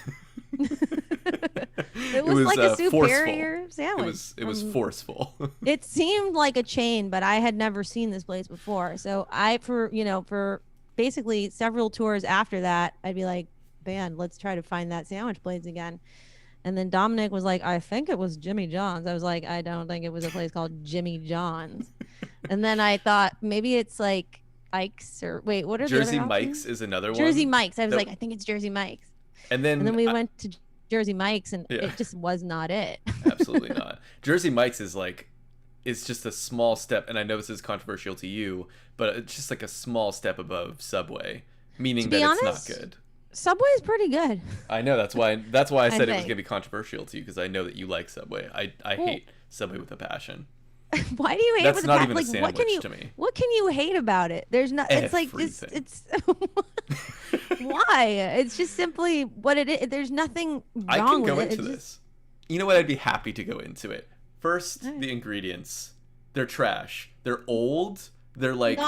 It was like a superior forceful. sandwich. It was forceful. It seemed like a chain, but I had never seen this place before. So for basically several tours after that, I'd be like, band, let's try to find that sandwich place again. And then Dominic was like, I think it was Jimmy John's. I was like, I don't think it was a place called Jimmy John's. And then I thought maybe it's like Ike's or wait, what are Jersey the other Mike's is another one. Jersey Mike's. I was like, I think it's Jersey Mike's. And then we went to Jersey Mike's, and it just was not it. Absolutely not. Jersey Mike's is like, it's just a small step, and I know this is controversial to you, but it's just like a small step above Subway, meaning that it's not good. Subway is pretty good. I know, that's why I said it was gonna be controversial to you, because I know that you like Subway. I hate Subway with a passion. Why do you hate That's it with not a even a like, sandwich to me. What can you hate about it? There's not. It's like it's. Why? It's just simply what it is. There's nothing wrong with it. I can go into this. You know what? I'd be happy to go into it. First, the ingredients. They're trash. They're old. They're like.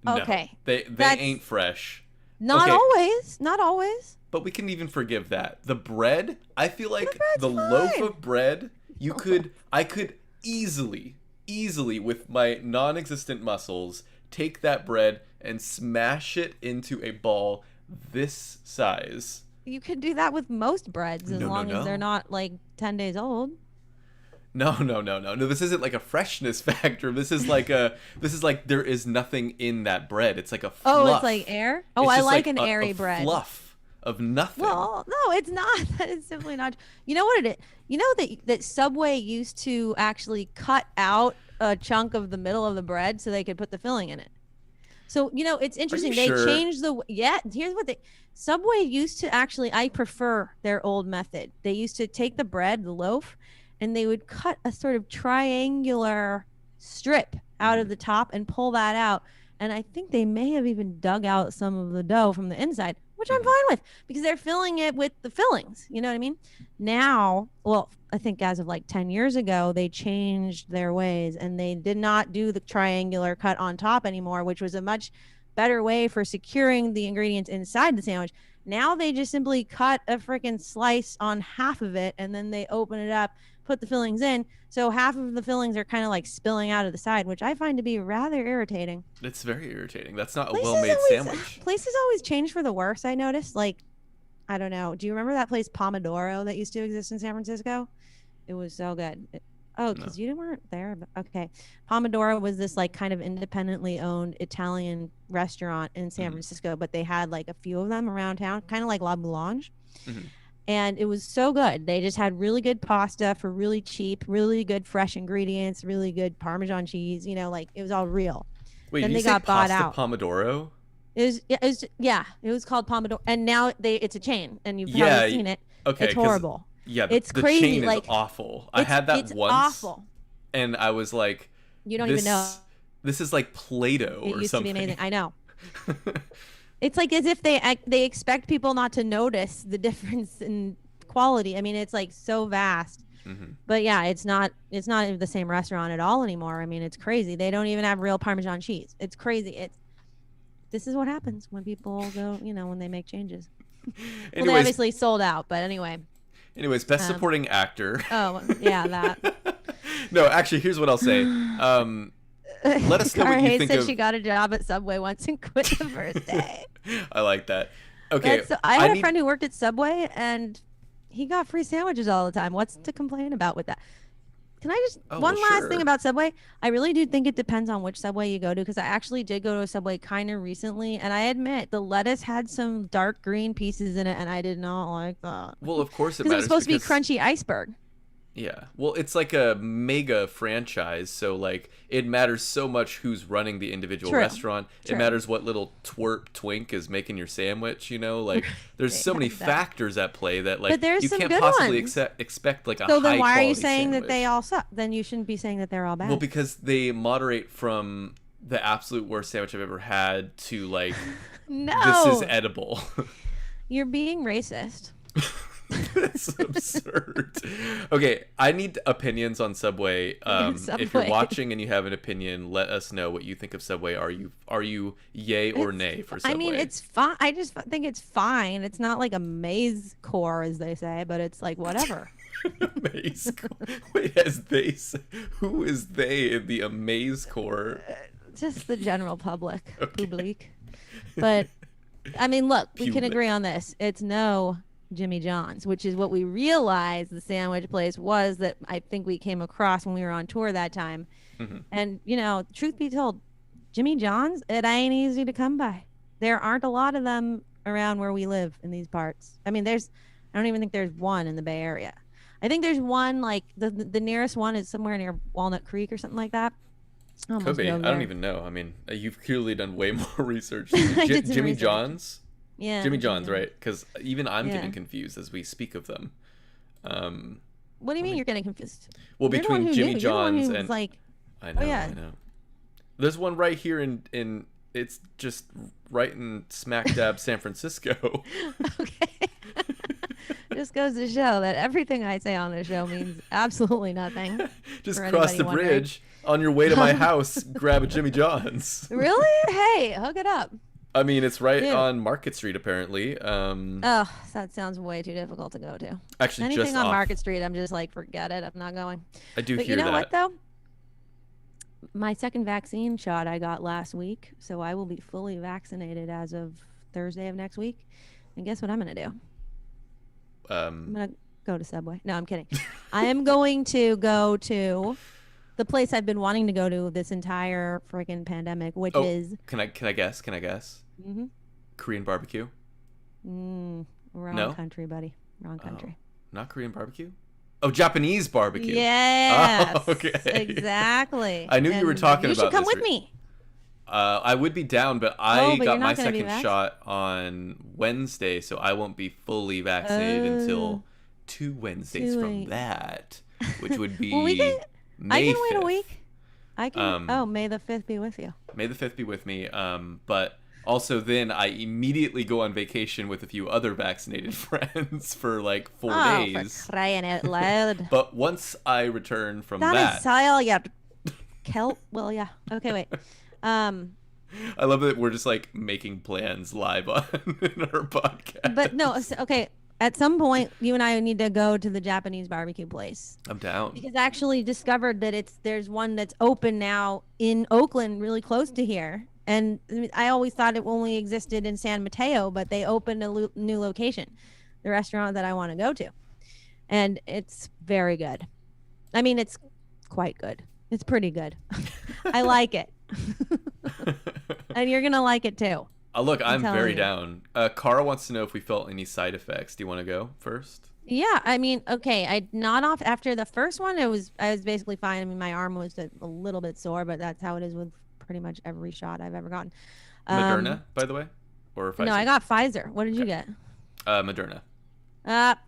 Okay. No, they ain't fresh. Not always. Not always. But we can even forgive that. The bread. I feel like the loaf of bread. I could easily with my non-existent muscles take that bread and smash it into a ball this size. You could do that with most breads as long as they're not like 10 days old. No, this isn't like a freshness factor. This is like there is nothing in that bread. It's like a fluff. Oh, it's like air? Oh, I like an airy bread. Fluff of nothing. Well, no, it's not. That is simply not. You know what it is? You know that Subway used to actually cut out a chunk of the middle of the bread so they could put the filling in it. So, it's interesting. They changed here's what Subway used to actually, I prefer their old method. They used to take the bread, the loaf, and they would cut a sort of triangular strip out of the top and pull that out. And I think they may have even dug out some of the dough from the inside, which I'm fine with because they're filling it with the fillings. You know what I mean? Now, well, I think as of like 10 years ago, they changed their ways and they did not do the triangular cut on top anymore, which was a much better way for securing the ingredients inside the sandwich. Now they just simply cut a freaking slice on half of it and then they open it up, put the fillings in. So half of the fillings are kind of like spilling out of the side, which I find to be rather irritating. It's very irritating. That's not a well-made sandwich. Places always change for the worse, I noticed. Like, I don't know. Do you remember that place Pomodoro that used to exist in San Francisco? It was so good. Oh, No. because you weren't there. But okay. Pomodoro was this like kind of independently owned Italian restaurant in San Francisco, but they had like a few of them around town, kind of like La Boulange. And it was so good. They just had really good pasta for really cheap, really good fresh ingredients, really good Parmesan cheese. You know, like it was all real. Wait, Then did you they say got bought pasta out. pomodoro? It was called Pomodoro, and now it's a chain, and you've probably seen it. Okay, It's horrible. Yeah, it's the crazy. chain is like awful. I had that it's once, awful. and I was like, you don't even know. This is like Play-Doh it or used something. To be amazing. I know. It's like as if they expect people not to notice the difference in quality. I mean, it's like so vast. But yeah, it's not the same restaurant at all anymore. I mean, it's crazy. They don't even have real Parmesan cheese. It's crazy. This is what happens when people go, when they make changes. Well, they obviously sold out, but anyway. Anyways, best supporting actor. Oh, yeah, that. No, actually, here's what I'll say. Let us know what you think said of... she got a job at Subway once and quit the first day. I like that. Okay. I had a friend who worked at Subway, and he got free sandwiches all the time. What's to complain about with that? Can I just one last thing about Subway? I really do think it depends on which Subway you go to, because I actually did go to a Subway kind of recently, and I admit the lettuce had some dark green pieces in it, and I did not like that. Well, of course it Because matters. it was supposed to be crunchy iceberg. Yeah. Well, it's like a mega franchise, so like it matters so much who's running the individual restaurant. It matters what little twink is making your sandwich, like there's so many factors at play that like you can't possibly expect like a high quality. So then why are you saying sandwich. That they all suck? Then you shouldn't be saying that they're all bad. Well, because they moderate from the absolute worst sandwich I've ever had to like no. This is edible. You're being racist. That's absurd. Okay, I need opinions on Subway. Subway. If you're watching and you have an opinion, let us know what you think of Subway. Are you yay or nay for Subway? I mean, it's fine. I just think it's fine. It's not like a maze core, as they say, but it's like whatever. Amaze Core. Wait, who is they in the Amaze Core? Just the general public. Okay. Public. But I mean, look, we can agree on this. It's no Jimmy John's, which is what we realized the sandwich place was, that I think we came across when we were on tour that time. And truth be told, Jimmy John's, it ain't easy to come by. There aren't a lot of them around where we live in these parts. I mean, I don't even think there's one in the Bay Area. I think there's one, like the nearest one is somewhere near Walnut Creek or something like that. Could be. I don't even know. I mean, you've clearly done way more research. Jimmy John's? Yeah, Jimmy John's, right? Because even I'm getting confused as we speak of them. What do you mean you're getting confused? Well, between Jimmy John's and like, I know. There's one right here in it's just right in smack dab San Francisco. Okay. Just goes to show that everything I say on this show means absolutely nothing. Just cross the bridge on your way to my house. Grab a Jimmy John's. Really? Hey, hook it up. I mean, it's right on Market Street, apparently. That sounds way too difficult to go to. Actually, anything just on Market Street, I'm just like, forget it. I'm not going. I do but hear that. You know what, though? My second vaccine shot I got last week, so I will be fully vaccinated as of Thursday of next week. And guess what I'm going to do? I'm going to go to Subway. No, I'm kidding. I am going to go to the place I've been wanting to go to this entire freaking pandemic, which is... Can I guess? Mm-hmm. Korean barbecue? Wrong country, buddy. Wrong country. Not Korean barbecue? Oh, Japanese barbecue. Yes. Oh, okay. Exactly. I knew you were talking about this. You should come with me. I would be down, but I got my second shot shot on Wednesday, so I won't be fully vaccinated until 2 Wednesdays from that, which would be May 5th. I can wait a week. I can. May the 5th be with you. May the 5th be with me. But also then I immediately go on vacation with a few other vaccinated friends for like 4 days. For crying out loud. But once I return from that. Well, yeah. Okay, wait. I love that we're just like making plans live on in our podcast. But no, okay. At some point, you and I need to go to the Japanese barbecue place. I'm down. Because I actually discovered that there's one that's open now in Oakland, really close to here. And I always thought it only existed in San Mateo, but they opened a new location. the restaurant that I want to go to. And it's very good. I mean, it's quite good. It's pretty good. I like it. And you're going to like it too. Look, I'm very you. down. Cara wants to know if we felt any side effects. Do you want to go first? Yeah, I mean, okay, I not off after the first one. I was basically fine. I mean, my arm was a little bit sore, but that's how it is with pretty much every shot I've ever gotten. Moderna, by the way, or Pfizer? No, I got Pfizer. What did you get? Moderna.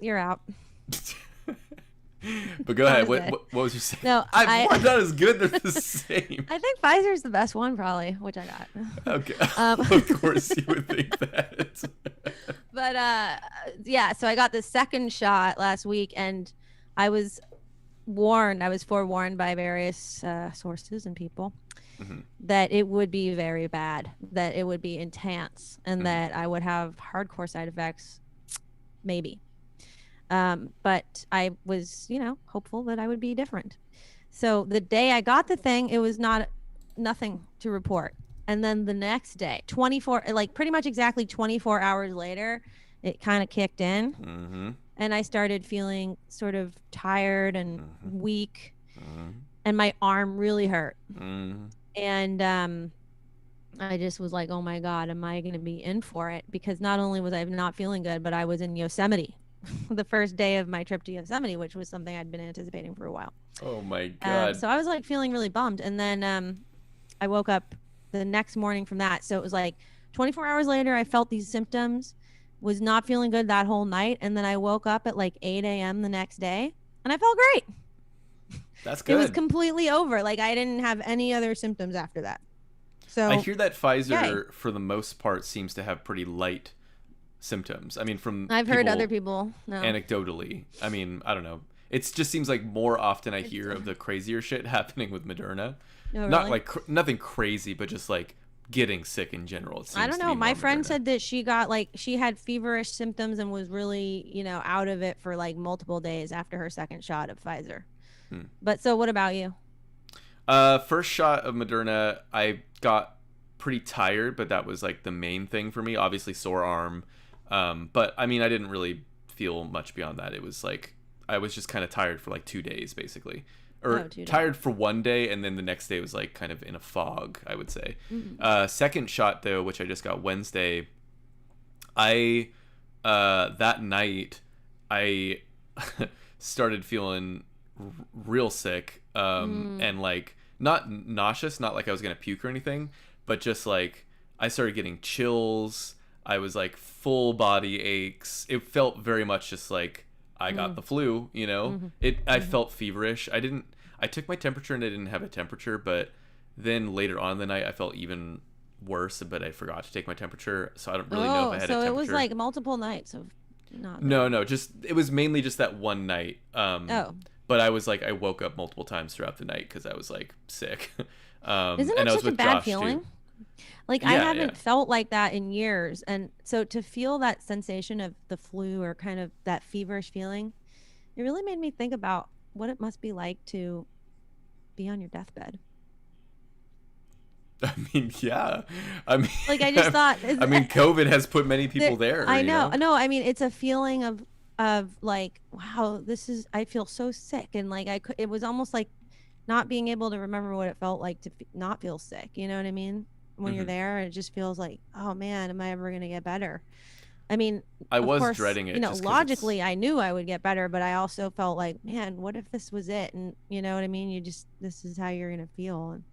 You're out. But go ahead. What was you saying? No, I'm not as good. They're the same. I think Pfizer's the best one, probably, which I got. Okay. Of course you would think that. But yeah, so I got the second shot last week, and I was forewarned by various sources and people that it would be very bad, that it would be intense, and that I would have hardcore side effects, maybe. But I was, hopeful that I would be different. So the day I got the thing, it was nothing to report. And then the next day, pretty much exactly 24 hours later, it kind of kicked in. Mm-hmm. And I started feeling sort of tired and weak. And my arm really hurt. And I just was like, oh my God, am I going to be in for it? Because not only was I not feeling good, but I was in Yosemite the first day of my trip to Yosemite, which was something I'd been anticipating for a while. Oh my God. So I was like feeling really bummed. And then I woke up the next morning from that. So it was like 24 hours later, I felt these symptoms, was not feeling good that whole night. And then I woke up at like 8 a.m. the next day and I felt great. That's good. It was completely over. Like I didn't have any other symptoms after that. So I hear that Pfizer, for the most part, seems to have pretty light symptoms. I mean, I've heard other people anecdotally. I mean, I don't know. It just seems like more often I hear of the crazier shit happening with Moderna. No, not really? like nothing crazy, but just like getting sick in general. I don't know. My friend said that she had feverish symptoms and was really, out of it for like multiple days after her second shot of Pfizer. But so what about you? First shot of Moderna, I got pretty tired, but that was like the main thing for me. Obviously sore arm. But I mean, I didn't really feel much beyond that. It was like, I was just kind of tired for like 2 days basically. Or tired for one day, and then the next day was like kind of in a fog, I would say. Second shot though, which I just got Wednesday, that night I started feeling real sick, and like not nauseous, not like I was gonna puke or anything, but just like I started getting chills. I was like full body aches. It felt very much just like I got the flu, I felt feverish. I took my temperature and I didn't have a temperature, but then later on in the night I felt even worse, but I forgot to take my temperature, so I don't really know if I had a temperature. So it was like multiple nights of not. No, just it was mainly just that one night. But I was like, I woke up multiple times throughout the night because I was like sick. Isn't it such a bad feeling? Too. Like I haven't felt like that in years, and so to feel that sensation of the flu or kind of that feverish feeling, it really made me think about what it must be like to be on your deathbed. I mean, yeah. I mean, like I just thought. I mean, COVID has put many people there. I know. No, I mean, it's a feeling of like, wow, I feel so sick, and like it was almost like not being able to remember what it felt like to not feel sick. You know what I mean? When you're there, it just feels like, oh man, am I ever gonna get better? I mean, I was dreading it. Logically, I knew I would get better, but I also felt like, man, what if this was it? And you know what I mean? This is how you're gonna feel. And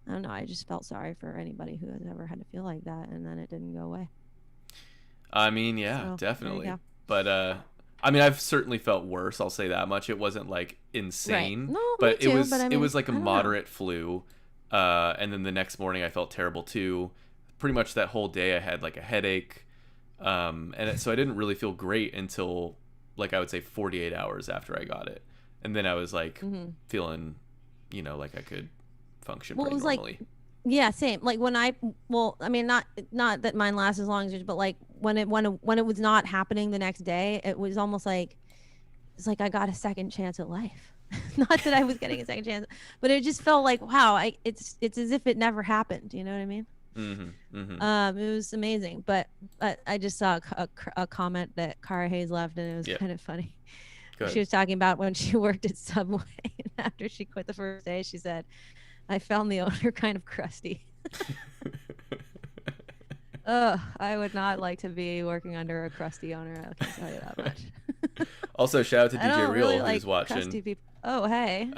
I don't know. I just felt sorry for anybody who has ever had to feel like that, and then it didn't go away. I mean, yeah, definitely. But I mean, I've certainly felt worse. I'll say that much. It wasn't like insane, no, but me too, it was like a moderate flu. And then the next morning I felt terrible too. Pretty much that whole day I had like a headache. And so I didn't really feel great until like I would say 48 hours after I got it. And then I was like feeling, like I could function pretty normally. Like, yeah, same. Like when I mean, not that mine lasts as long as yours, but like when it was not happening the next day, it was almost like, it's like I got a second chance at life. Not that I was getting a second chance, but it just felt like, wow, it's as if it never happened. You know what I mean? It was amazing. But I just saw a comment that Cara Hayes left, and it was Yeah. kind of funny. Go She ahead. was talking about when she worked at Subway, and after she quit the first day, she said, "I found the owner kind of crusty." Ugh, I would not like to be working under a crusty owner. I can tell you that much. Also, shout out to I DJ don't Real really who's like watching. crusty people. Oh, hey.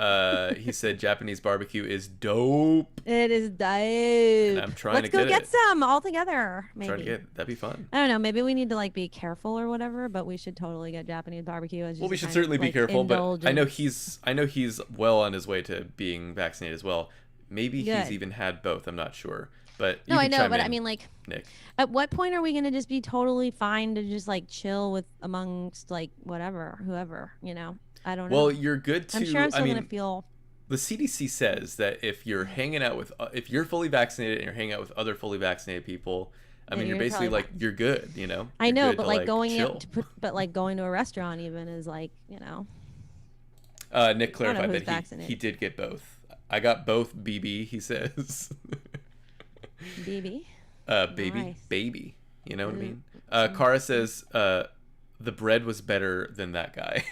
He said Japanese barbecue is dope. It is And dope. I'm trying Let's to go get get it. some all together. I'm trying to Maybe. get that'd be fun. I don't know. Maybe we need to like be careful or whatever, but we should totally get Japanese barbecue. As just Well, we should kind certainly of, be like, careful, but I know indulgence. he's well on his way to being vaccinated as well. Maybe he's Good. even had both. I'm not sure, but you No, I can know, chime but I in, mean, like, Nick. at what point are we gonna just be totally fine to just like chill with amongst like whatever, whoever, you know? I don't know. Well, you're good to. I'm sure I'm I still gonna mean, feel. the CDC says that if you're hanging out with, if you're fully vaccinated and you're hanging out with other fully vaccinated people, I mean, you're basically like you're good. You know. I You're know, good but to, like going chill. out to put, but like going to a restaurant even is like, you know. Nick clarified who's that he did get both. I got both. BB, he says. BB. Baby, Nice. baby. You know what I mean? Kara says, the bread was better than that guy.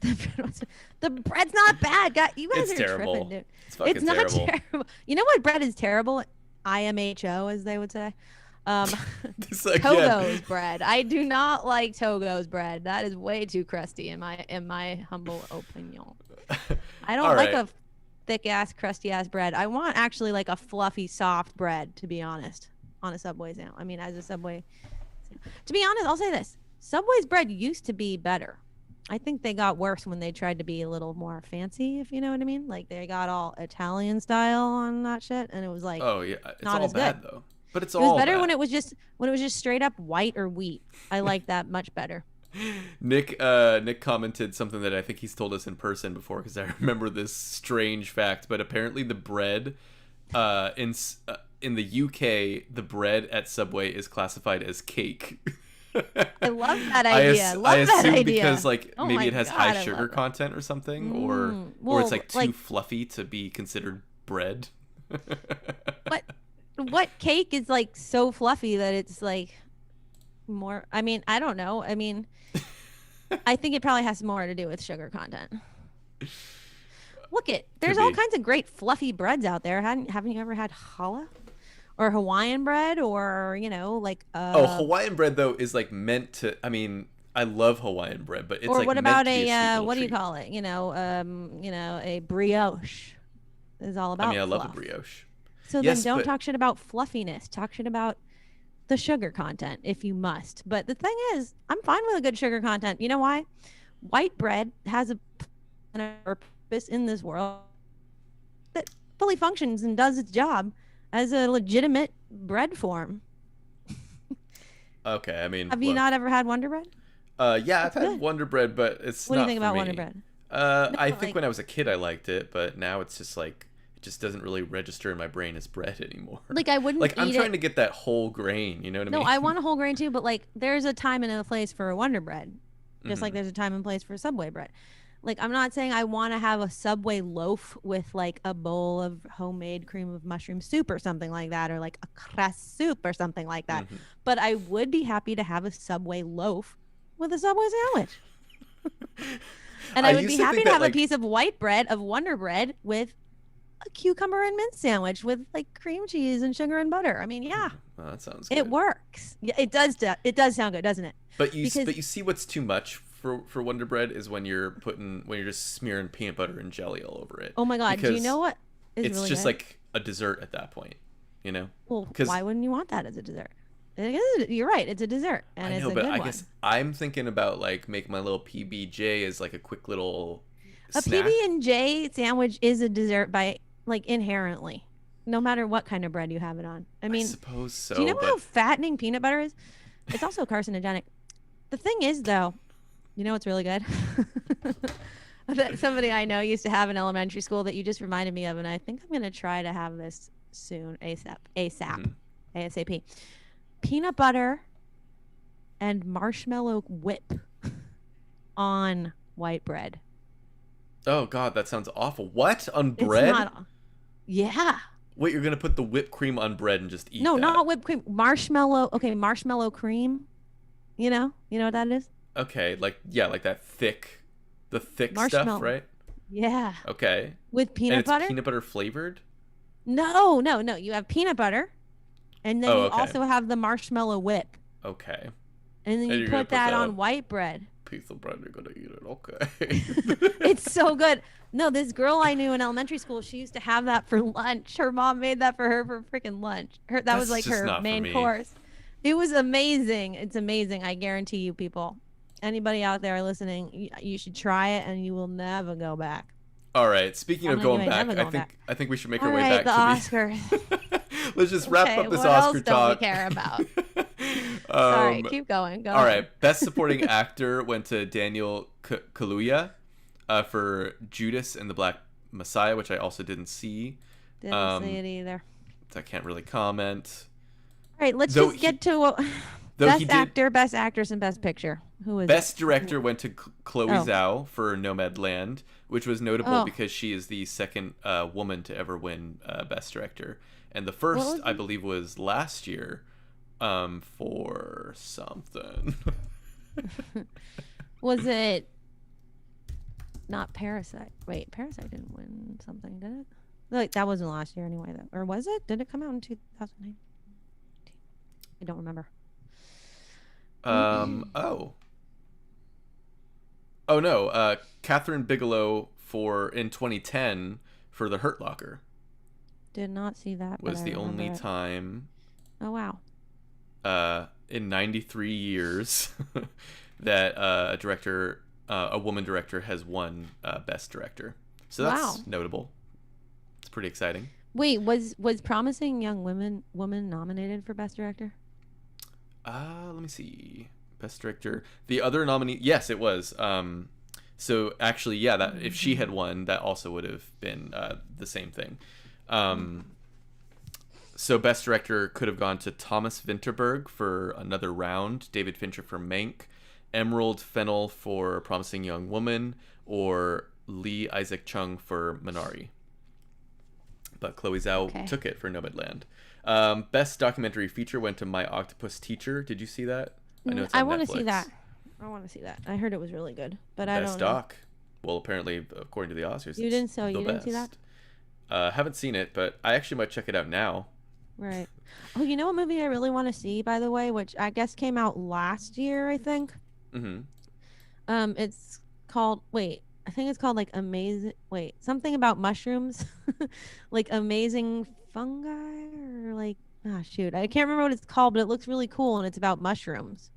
The bread's not bad. You guys It's are terrible. tripping, dude. It's fucking Not terrible. terrible. You know what bread is terrible? IMHO, as they would say. Again. Togo's bread. I do not like Togo's bread. That is way too crusty in my humble opinion. I don't like a thick ass, crusty ass bread. I want actually like a fluffy, soft bread, to be honest, on a Subway sandwich. I mean, as a Subway. To be honest, I'll say this: Subway's bread used to be better. I think they got worse when they tried to be a little more fancy, if you know what I mean. Like they got all Italian style on that shit, and it was like, oh yeah, it's not all as bad good. though. But it was better bad. when it was just straight up white or wheat. I like that much better. Nick commented something that I think he's told us in person before, because I remember this strange fact. But apparently the bread in the UK, the bread at Subway is classified as cake. I love that idea. I assume that idea. Because like maybe it has God, high sugar content or something, or it's like too fluffy to be considered bread. What cake is like so fluffy that it's like more? I mean, I don't know. I mean, I think it probably has more to do with sugar content. There's all kinds of great fluffy breads out there. Haven't you ever had challah or Hawaiian bread, or like Hawaiian bread though is like meant to. I mean, I love Hawaiian bread, but it's or like what meant about to be a what do you treat. call it? A brioche is all about. I mean, I love a fluff. brioche. So then don't talk shit about fluffiness. Talk shit about the sugar content if you must. But the thing is, I'm fine with a good sugar content. You know why? White bread has a purpose in this world that fully functions and does its job as a legitimate bread form. Okay, I mean, have you not ever had Wonder Bread? Yeah, I've had Wonder Bread, but it's what not do you think for about me. Wonder Bread? I think when I was a kid, I liked it, but now it's just like it just doesn't really register in my brain as bread anymore. Like I wouldn't. I'm trying to get that whole grain. You know what I mean? No, I want a whole grain too, but like there's a time and a place for a Wonder Bread, just like there's a time and place for Subway bread. Like I'm not saying I want to have a Subway loaf with like a bowl of homemade cream of mushroom soup or something like that, or like a cress soup or something like that. But I would be happy to have a Subway loaf with a Subway sandwich. And I would be happy to have a piece of white bread, of Wonder Bread, with a cucumber and mint sandwich with like cream cheese and sugar and butter. I mean, yeah. Oh, that sounds good. It works. Yeah, it does. It does sound good, doesn't it? But you see what's too much for Wonder Bread is when you're just smearing peanut butter and jelly all over it. Oh my God! Do you know what is it's really just good? like a dessert at that point, you know? Well, why wouldn't you want that as a dessert? It is, you're right. It's a dessert, and I know, it's a but good I one. guess I'm thinking about like making my little PB&J as like a quick little snack. PB&J sandwich is a dessert by like inherently, no matter what kind of bread you have it on. I mean, I suppose so. Do you know how fattening peanut butter is? It's also carcinogenic. The thing is, though, you know what's really good? That somebody I know used to have in elementary school that you just reminded me of, and I think I'm going to try to have this soon, ASAP. Peanut butter and marshmallow whip on white bread. Oh God, that sounds awful. What? On bread? Yeah. Wait, you're gonna put the whipped cream on bread and just eat No, that? not whipped cream. Marshmallow. Okay, marshmallow cream. You know what that is? Okay, like yeah, like that thick, the thick stuff, Marshmallow. right? Yeah. Okay. With And peanut it's butter? peanut butter flavored? No, no, no. You have peanut butter, and then Oh, you okay. also have the marshmallow whip, Okay. and then And you you're gonna put put that that on white bread. piece of bread, you're gonna eat it. Okay. It's so good. No, this girl I knew in elementary school, she used to have that for lunch. Her mom made that for her for freaking lunch. That was That's like just her not for main me. course. It was amazing. It's amazing. I guarantee you, people. Anybody out there listening, you should try it, and you will never go back. All right. Speaking I'm of gonna give going it never back, I going back. think I think we should make All our way right, back the to Oscars. the. Let's just wrap Okay, up this what Oscar else don't we talk. care about? Sorry, um, keep going. Go all ahead. right. Best Supporting Actor went to Daniel Kaluuya for Judas and the Black Messiah, which I also didn't see. Didn't see it either. So I can't really comment. All right, let's Though just get to though he best did. actor, best actress, and best picture. Who is Best it? Director went to Chloe Oh. Zhao for Nomadland, which was notable Oh. because she is the second woman to ever win Best Director. And the What first, was I it? believe, was last year for something. Was it not Parasite? Wait, Parasite didn't win something, did it? Like that wasn't last year anyway, though. Or was it? Did it come out in 2019? I don't remember. Oh. Oh no, Catherine Bigelow in 2010 for The Hurt Locker Did not see that. was but I the remember only it. time Oh wow. in 93 years that a woman director has won Best Director. So that's Wow. notable. It's pretty exciting. Wait, was Promising Young Woman nominated for Best Director? Let me see. Best Director. The other nominee, yes, it was. So actually, yeah, that if she had won, that also would have been the same thing. So Best Director could have gone to Thomas Vinterberg for Another Round, David Fincher for Mank, Emerald Fennell for Promising Young Woman, or Lee Isaac Chung for Minari. But Chloe Zhao took it for Nomadland. Best Documentary Feature went to My Octopus Teacher. Did you see that? I know it's on I want to Netflix. see that. I want to see that. I heard it was really good, but I Best don't know. doc. Well, apparently, according to the Oscars, You it's didn't. So the you didn't see that? best. Haven't seen it, but I actually might check it out now. Right. Oh, you know what movie I really want to see, by the way, which I guess came out last year, I think. Mm-hmm. It's called. Wait, I think it's called like Amazing. Wait, something about mushrooms, like Amazing Fungi, or like shoot, I can't remember what it's called, but it looks really cool, and it's about mushrooms.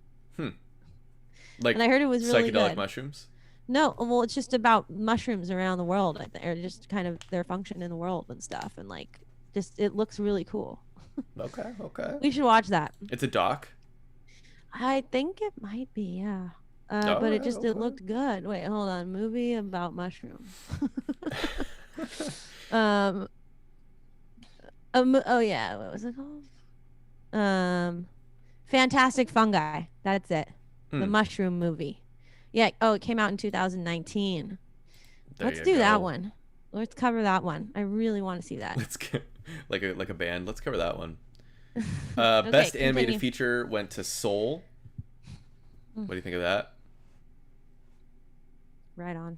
Like and I heard it was really psychedelic good. mushrooms? No, well, it's just about mushrooms around the world, or just kind of their function in the world and stuff, and like just it looks really cool. Okay. We should watch that. It's a doc? I think it might be, yeah. But it looked good. Wait, hold on. Movie about mushrooms. Oh yeah, what was it called? Fantastic Fungi. That's it. The mushroom movie. Yeah. Oh, it came out in 2019. Let's do that one. Let's cover that one. I really want to see that. Let's get like a band. Let's cover that one. Okay, Best continue. Animated Feature went to Soul. What do you think of that? Right on.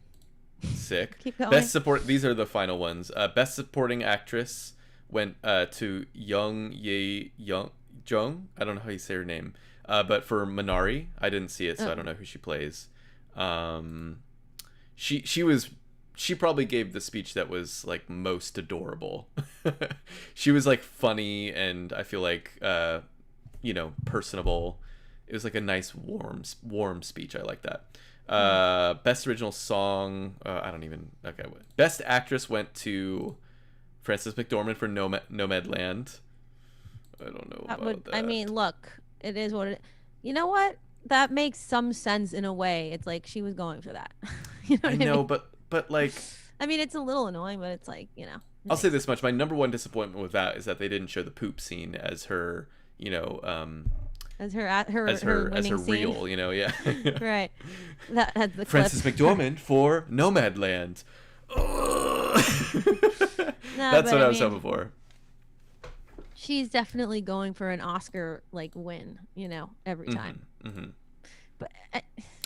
Sick. Keep going. Best Support. These are the final ones. Best Supporting Actress went to Young Ye Jung. I don't know how you say her name. But for Minari, I didn't see it, so I don't know who she plays. She probably gave the speech that was like most adorable. She was like funny, and I feel like personable. It was like a nice warm speech. I like that. Best Original Song. I don't even. Okay. Best Actress went to Frances McDormand for Nomadland. I don't know about that. I mean, look, it is what it. You know what? That makes some sense in a way. It's like she was going for that. You know what I know, mean? but like. I mean, it's a little annoying, but it's like I'll say this much: my number one disappointment with that is that they didn't show the poop scene as her, as her reel, yeah. Right. That's the Frances clip. McDormand for Nomadland. No, That's what I was mean, hoping for. She's definitely going for an Oscar like win, every time. But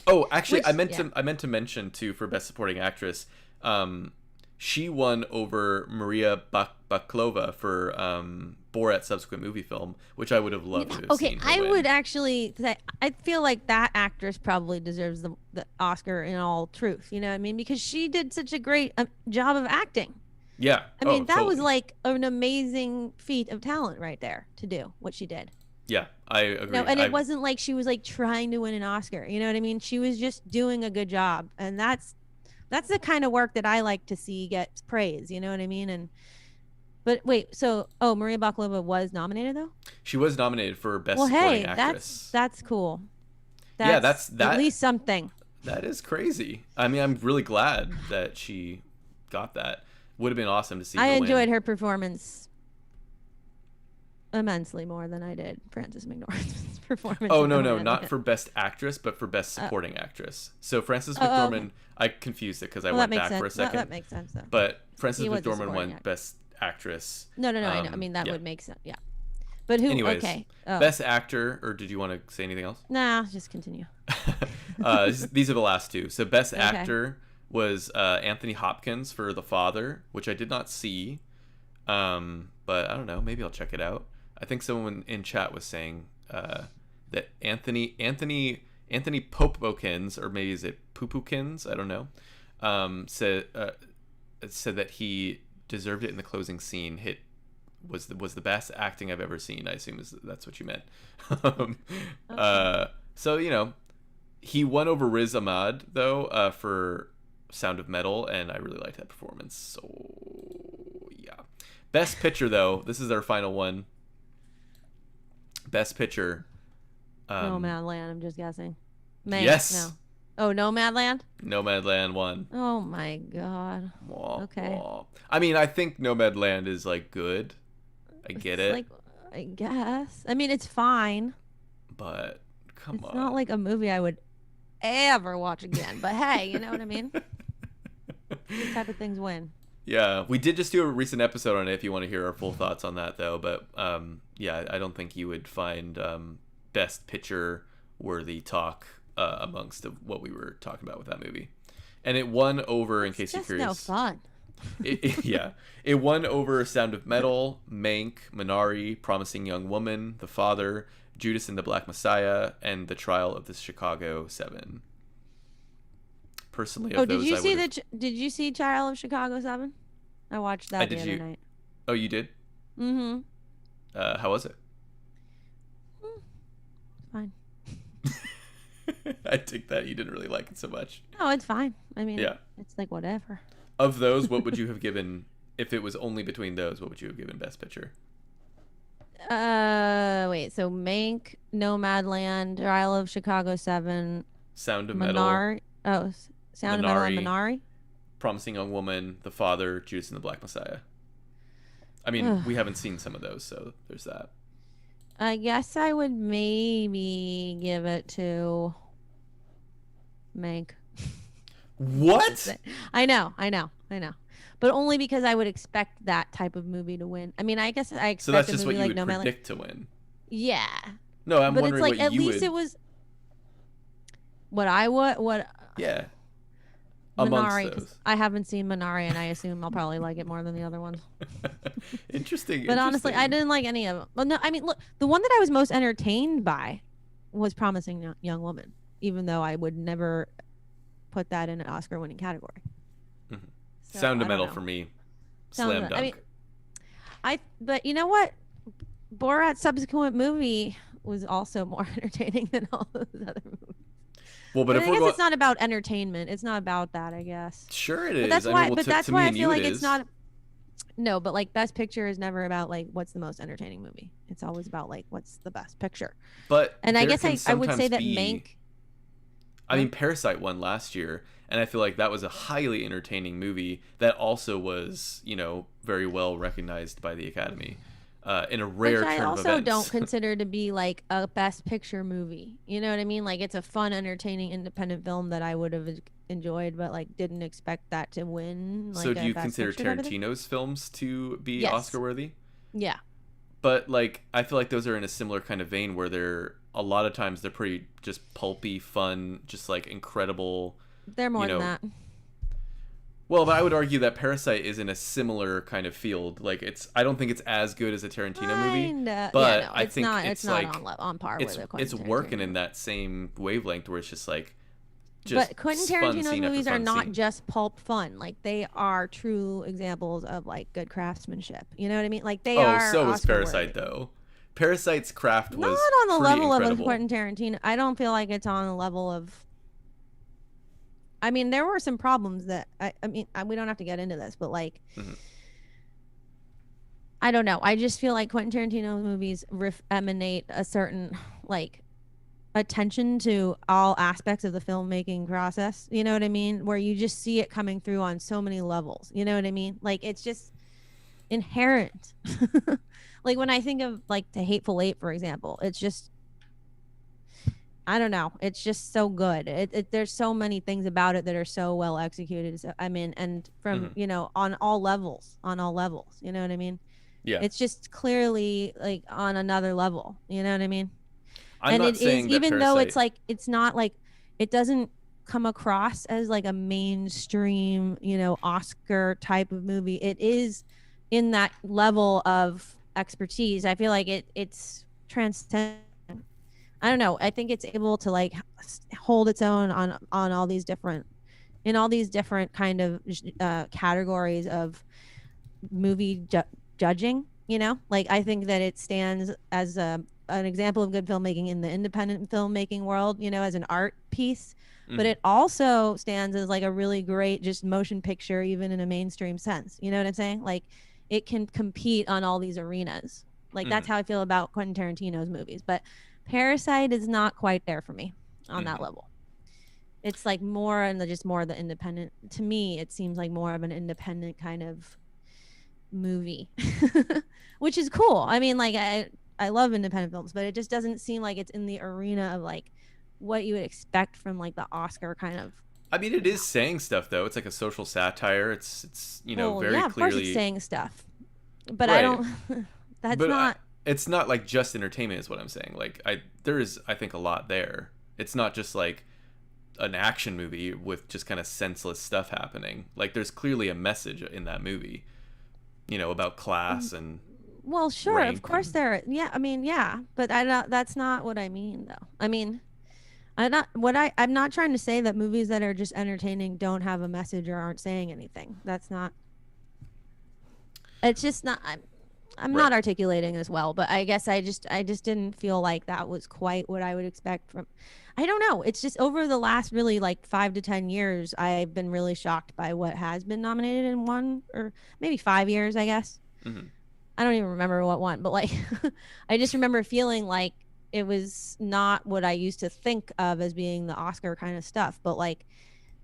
Oh, actually, which, I meant to mention too for Best Supporting Actress. She won over Maria Baklova for Borat's subsequent movie film, which I would have loved to have okay, seen her I win. would actually say I feel like that actress probably deserves the Oscar in all truth. You know what I mean? Because she did such a great job of acting. Yeah. I mean, that was Totally. like an amazing feat of talent right there to do what she did. Yeah, I agree. And it wasn't like she was like trying to win an Oscar. You know what I mean? She was just doing a good job, and that's the kind of work that I like to see get praise. You know what I mean? But wait, so Maria Baklova was nominated though? She was nominated for Best Well, Supporting hey, Actress. that's cool. Yeah, That's that at least something. That is crazy. I mean, I'm really glad that she got that. Would have been awesome to see. I her enjoyed win. her performance immensely more than I did Frances McDormand's performance. Oh no, not for Best Actress, but for Best Supporting Actress. So Frances McDormand, okay. I confused it because I went back for a second. That makes sense though. But Frances McDormand won Best Actress. No, I know. I mean that would make sense. Yeah. But who? Anyways, okay. Best Actor, or did you want to say anything else? Nah, just continue. These are the last two. So Best Actor was Anthony Hopkins for The Father, which I did not see. But I don't know. Maybe I'll check it out. I think someone in chat was saying that Anthony Popokins, or maybe is it Pupukins? I don't know. Said that he deserved it in the closing scene. Was the best acting I've ever seen. I assume that's what you meant. So he won over Riz Ahmed though for Sound of Metal, and I really liked that performance. So yeah, Best Picture though. This is our final one. Best Picture. Nomadland. I'm just guessing. Yes. No. Oh, Nomadland? Nomadland won. Oh my god. Okay. I mean, I think Nomadland is like good. I get it. Like, I guess. I mean, it's fine. But come on. It's not like a movie I would ever watch again. But hey, you know what I mean? These type of things win. Yeah, we did just do a recent episode on it if you want to hear our full thoughts on that though. But yeah, I don't think you would find Best Picture worthy talk amongst what we were talking about with that movie. And it won over, in case you're curious. It's no fun. It won over Sound of Metal, Mank, Minari, Promising Young Woman, The Father, Judas and the Black Messiah, and The Trial of the Chicago 7. Personally, did you see Trial of Chicago 7? I watched that the other night. Oh, you did? Mm-hmm. How was it? Fine. I take that you didn't really like it so much. No, it's fine. I mean, yeah, it's like whatever. Of those, what would you have given if it was only between those? What would you have given Best Picture? Wait. So Mank, Nomadland, Trial of Chicago 7, Sound of Metal. Oh, Sound of Metal and Minari. Promising Young Woman, The Father, Judas and the Black Messiah. I mean, we haven't seen some of those, so there's that. I guess I would maybe give it to Mank. What? I know. But only because I would expect that type of movie to win. I mean, I guess I expect so that's just a movie what you like would predict to win. Yeah. No, I'm wondering it's like, what you would. At least it was what I would. What? Yeah. Minari, because I haven't seen Minari, and I assume I'll probably like it more than the other ones. Interesting. But honestly, I didn't like any of them. Well, no, I mean, look, the one that I was most entertained by was Promising Young Woman, even though I would never put that in an Oscar-winning category. Mm-hmm. So, Sound of Metal for me, slam dunk. But you know what? Borat's subsequent movie was also more entertaining than all those other movies. Well, but I guess it's not about entertainment. It's not about that, I guess. Sure it is. But that's why. That's why I feel like it's not. No, but like Best Picture is never about like what's the most entertaining movie. It's always about like what's the best picture. And I guess I would say that Mank. I mean, Parasite won last year, and I feel like that was a highly entertaining movie that also was, very well recognized by the Academy. In a rare turn of events. Which I also don't consider to be like a Best Picture movie. You know what I mean? Like it's a fun, entertaining, independent film that I would have enjoyed, but like didn't expect that to win. Like, so do you consider Tarantino's films to be Oscar worthy? Yeah. but like I feel like those are in a similar kind of vein where they're a lot of times they're pretty just pulpy, fun, just like incredible, They're you more than know. that. Well, but I would argue that Parasite is in a similar kind of field. Like I don't think it's as good as a Tarantino movie, Kinda. Yeah, but no, I think it's it's not like on par with a it's Quentin working Tarantino in movie. that same wavelength where it's just like just But Quentin fun Tarantino's scene after movies are fun not scene. just pulp fun. Like they are true examples of like good craftsmanship. You know what I mean? Like they Oh, are so is Oscar Parasite worthy. though. Parasite's craft Not was on the pretty level of a incredible. Quentin Tarantino. I don't feel like it's on the level of. I mean, there were some problems that we don't have to get into this, but like, Hmm. I don't know. I just feel like Quentin Tarantino's movies emanate a certain like attention to all aspects of the filmmaking process. You know what I mean? Where you just see it coming through on so many levels. You know what I mean? Like it's just inherent. Like when I think of like The Hateful Eight, for example, it's just I don't know. It's just so good. There's so many things about it that are so well executed. So, I mean, and from Hmm. on all levels, You know what I mean? Yeah, It's just clearly like on another level. You know what I mean? I'm And not it is, saying that even though it's Parasite. like it's not like it doesn't come across as like a mainstream Oscar type of movie. It is in that level of expertise. I feel like it's transcendent. I don't know. I think it's able to like hold its own on all these different in all these different kind of categories of movie judging. Like I think that it stands as an example of good filmmaking in the independent filmmaking world, as an art piece. But Hmm. it also stands as like a really great just motion picture, even in a mainstream sense. You know what I'm saying? Like it can compete on all these arenas. Like that's Hmm. how I feel about Quentin Tarantino's movies. But Parasite is not quite there for me on that Hmm. level. It's like more and just more of the independent. To me, it seems like more of an independent kind of movie, which is cool. I mean, like I love independent films, but it just doesn't seem like it's in the arena of like what you would expect from like the Oscar kind of. I mean, it is saying stuff though. It's like a social satire. It's Well, very yeah, of course it's clearly saying stuff, but I right. don't. That's But not. it's not like just entertainment is what I'm saying. Like there is I think a lot there. It's not just like an action movie with just kind of senseless stuff happening. Like there's clearly a message in that movie, about class and Well, sure, of rank course and there. Yeah, I mean, yeah, but I don't. That's not what I mean, though. I mean, I'm not trying to say that movies that are just entertaining don't have a message or aren't saying anything. That's not. It's just not. I'm right. not articulating as well, but I guess I just didn't feel like that was quite what I would expect from. I don't know. It's just over the last really like 5 to 10 years, I've been really shocked by what has been nominated in one or maybe 5 years, I guess. Hmm. I don't even remember what one, but like I just remember feeling like it was not what I used to think of as being the Oscar kind of stuff, but like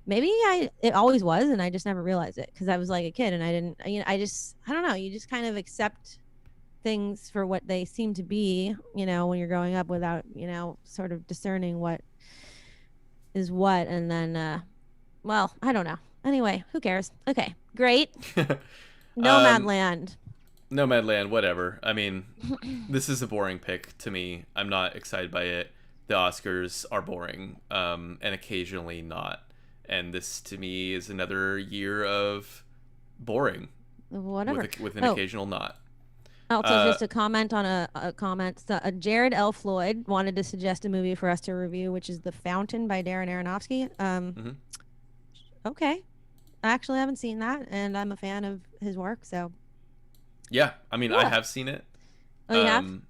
maybe it always was and I just never realized it because I was like a kid and I didn't I don't know, you just kind of accept things for what they seem to be, when you're growing up without, sort of discerning what is what and then well, I don't know. Anyway, who cares? Okay, great. um, Nomadland. Nomadland, whatever. I mean, this is a boring pick to me. I'm not excited by it. The Oscars are boring, and occasionally not. And this to me is another year of boring Whatever. with an Oh, occasional not. also, Uh, just a comment on a comment. So, Jared L. Floyd wanted to suggest a movie for us to review, which is The Fountain by Darren Aronofsky. mhm. Okay. I actually haven't seen that, and I'm a fan of his work, so Yeah, I mean, I cool. have seen it. Oh, you have? Um,